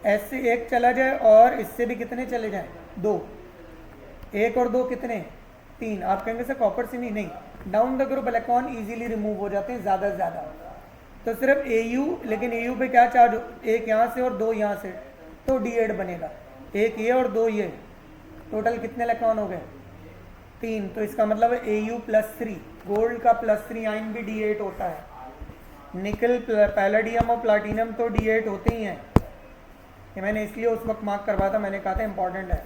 Speaker 1: ऐसे 1 चला जाए और इससे भी कितने चले जाएं 2, 1 और 2 कितने 3, आप कहेंगे सर कॉपर से नहीं, down the group electron easily remove हो जाते हैं ज़्यादा से ज़्यादा। तो सिर्फ AU, लेकिन AU पे क्या चार्ज, एक यहाँ से और 2 यहाँ से, तो D8 बनेगा, एक ये और 2 ये, टोटल कितने इलेक्ट्रॉन हो गए 3। तो इसका मतलब है AU+3, गोल्ड का +3 आयन भी D8 होता है। निकल, पैलेडियम और प्लाटिनम तो D8 होते ही हैं। ये मैंने इसलिए उस वक्त मार्क करवाया था, मैंने कहा था इंपॉर्टेंट है।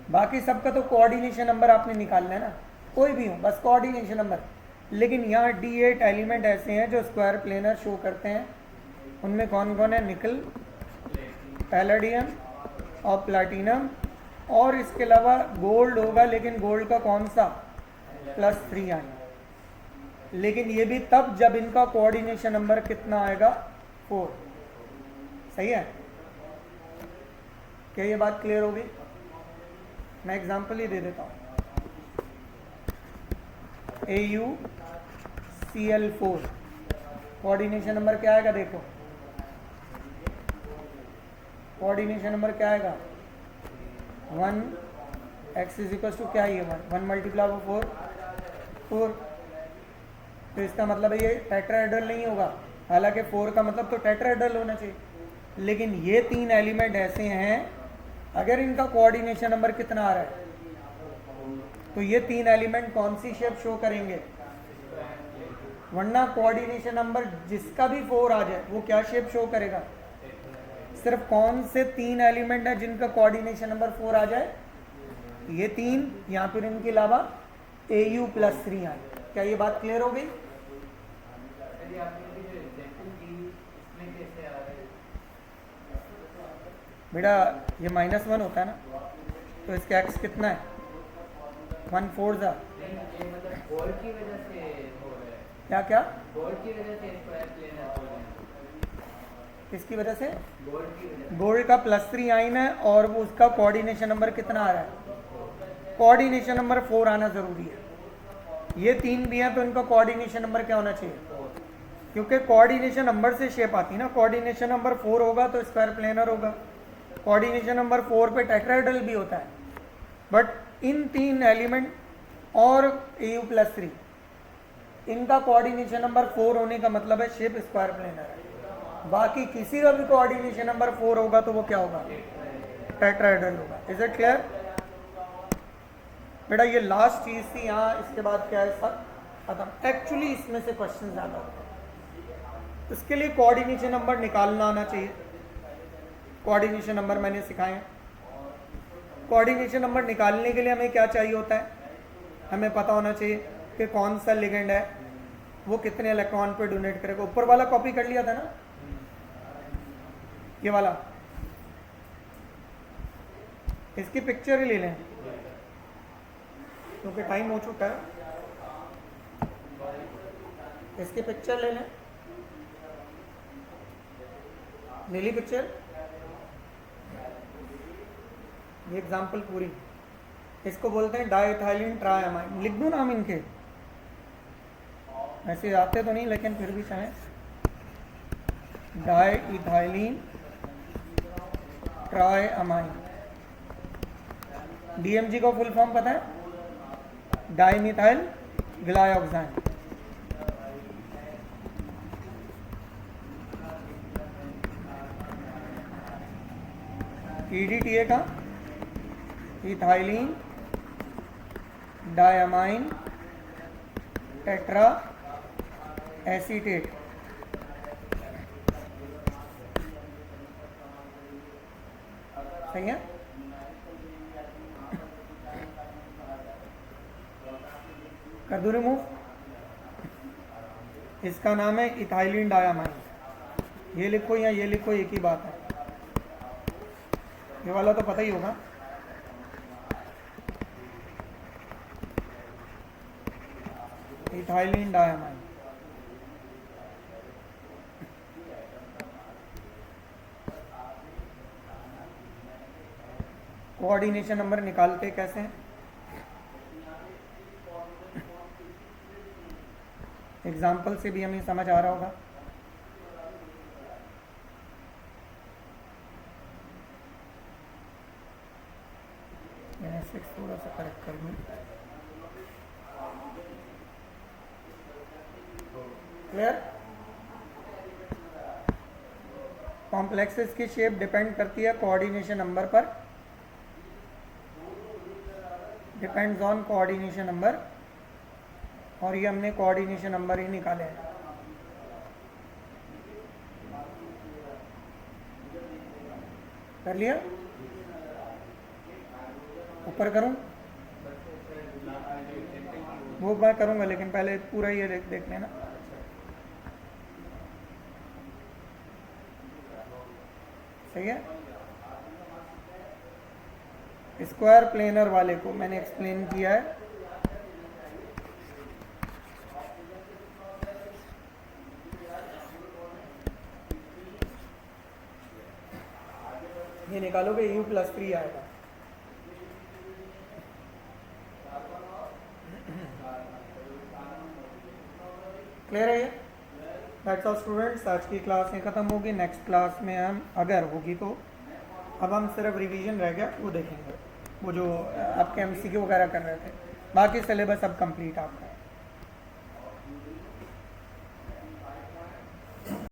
Speaker 1: बाकी सबका तो कोऑर्डिनेशन नंबर आपने निकालना है ना, कोई भी हो, बस कोऑर्डिनेशन नंबर। लेकिन यहाँ D8 एलिमेंट ऐसे हैं जो स्क्वायर प्लेनर शो करते हैं। उनमें कौन कौन है, निकल, पैलेडियम और प्लैटिनम, और इसके अलावा गोल्ड होगा, लेकिन गोल्ड का कौन सा, +3 आएगा। लेकिन ये भी तब जब इनका कोऑर्डिनेशन नंबर कितना आएगा, 4। सही है, क्या ये बात क्लियर होगी? मैं एग्जांपल ही दे देता हूँ। AuCl4 कोऑर्डिनेशन नंबर क्या आएगा, देखो कोऑर्डिनेशन नंबर क्या आएगा, 1, x = क्या है, 1 मल्टीप्लाई 4। तो इसका मतलब है ये टेट्राहेड्रल नहीं होगा, हालांकि 4 का मतलब तो टेट्राहेड्रल होना चाहिए। लेकिन ये 3 एलिमेंट ऐसे हैं, अगर इनका कोऑर्डिनेशन नंबर कितना आ रहा है, तो ये 3 एलिमेंट कौन सी शेप शो करेंगे, वरना कोऑर्डिनेशन नंबर जिसका भी 4 आ जाए वो क्या शेप शो करेगा। सिर्फ कौन से 3 एलिमेंट है जिनका कोऑर्डिनेशन नंबर 4 आ जाए, ये 3, या फिर इनके अलावा AU+3 आए। क्या ये बात क्लियर हो गई? बेटा ये -1 होता है ना, तो इसका x कितना है, 1/4 जा,
Speaker 2: गोल्ड की वजह से हो रहा है।
Speaker 1: क्या क्या,
Speaker 2: गोल्ड की वजह से स्क्वायर प्लेनर हो रहा है।
Speaker 1: किसकी वजह से,
Speaker 2: गोल्ड की वजह
Speaker 1: गोल्ड का +3 आइन है, और वो उसका कोऑर्डिनेशन नंबर कितना आ रहा है, कोऑर्डिनेशन नंबर 4 आना जरूरी है। ये 3 भी हैं तो इनका कोऑर्डिनेशन नंबर क्या होना चाहिए, क्योंकि कोऑर्डिनेशन नंबर से शेप आती है ना। कोऑर्डिनेशन नंबर 4 होगा तो स्क्वायर प्लेनर होगा, कोऑर्डिनेशन नंबर 4 पे टेट्राहेड्रल भी होता है। बट इन 3 एलिमेंट और AU+3, इनका कोऑर्डिनेशन नंबर 4 होने का मतलब है शेप स्क्वायर प्लेनर है। बाकी किसी का भी कोऑर्डिनेशन नंबर 4 होगा तो वो क्या होगा, टेट्राहेड्रल होगा। Is it clear? बेटा ये लास्ट चीज थी यहाँ, इसके बाद क्या है सब खत्म। एक्चुअली इसमें से क्वेश्चन ज्यादा होते हैं, इसके लिए कोऑर्डिनेशन नंबर निकालना आना चाहिए। कोऑर्डिनेशन नंबर मैंने सिखाए हैं। कोऑर्डिनेशन नंबर निकालने के लिए हमें क्या चाहिए होता है, हमें पता होना चाहिए कि कौन सा लिगेंड है, वो कितने इलेक्ट्रॉन पे डोनेट करेगा। ऊपर वाला कॉपी कर लिया था ना, ये वाला, इसकी पिक्चर ही ले लें क्योंकि टाइम हो चुका है। इसकी पिक्चर ले लें, नीली पिक्चर, ये एग्जाम्पल पूरी। इसको बोलते हैं डाइथाइलिन ट्राइअमाइन। लिख दूं नाम इनके, ऐसे आते तो नहीं लेकिन फिर भी चाहें, डाइथाइलिन ट्राइअमाइन। DMG का फुल फॉर्म पता है, डाइमिथाइल ग्लाइऑक्साइन। EDTA का इथाइलिन डायमाइन टेट्रा एसीटेट। सही है? कर दूं रिमूव? इसका नाम है इथाइलिन डायमाइन। ये लिखो या ये लिखो, एक ही बात है। ये वाला तो पता ही होगा। Ethylene diamine. कोऑर्डिनेशन नंबर निकालते कैसे हैं? एग्जाम्पल से भी हमें समझ आ रहा होगा। मैंने थोड़ा सा करेक्ट कर लूँ। क्लियर? कॉम्प्लेक्सेस की शेप डिपेंड करती है कोऑर्डिनेशन नंबर पर, डिपेंड्स ऑन कोऑर्डिनेशन नंबर, और ये हमने कोऑर्डिनेशन नंबर ही निकाले हैं। कर लिया? ऊपर करूं? वो मैं करूंगा, लेकिन पहले पूरा ये देख लेना। सही है? स्क्वायर प्लेनर वाले को मैंने एक्सप्लेन किया है। ये निकालोगे u+3 आएगा। क्लियर है ये? दैट्स ऑल स्टूडेंट्स, आज की क्लास में ख़त्म होगी। नेक्स्ट क्लास में हम अगर होगी तो अब हम सिर्फ रिवीजन रह गया वो देखेंगे, वो जो आपके MCQ वगैरह कर रहे थे। बाकी सिलेबस अब कंप्लीट आपका।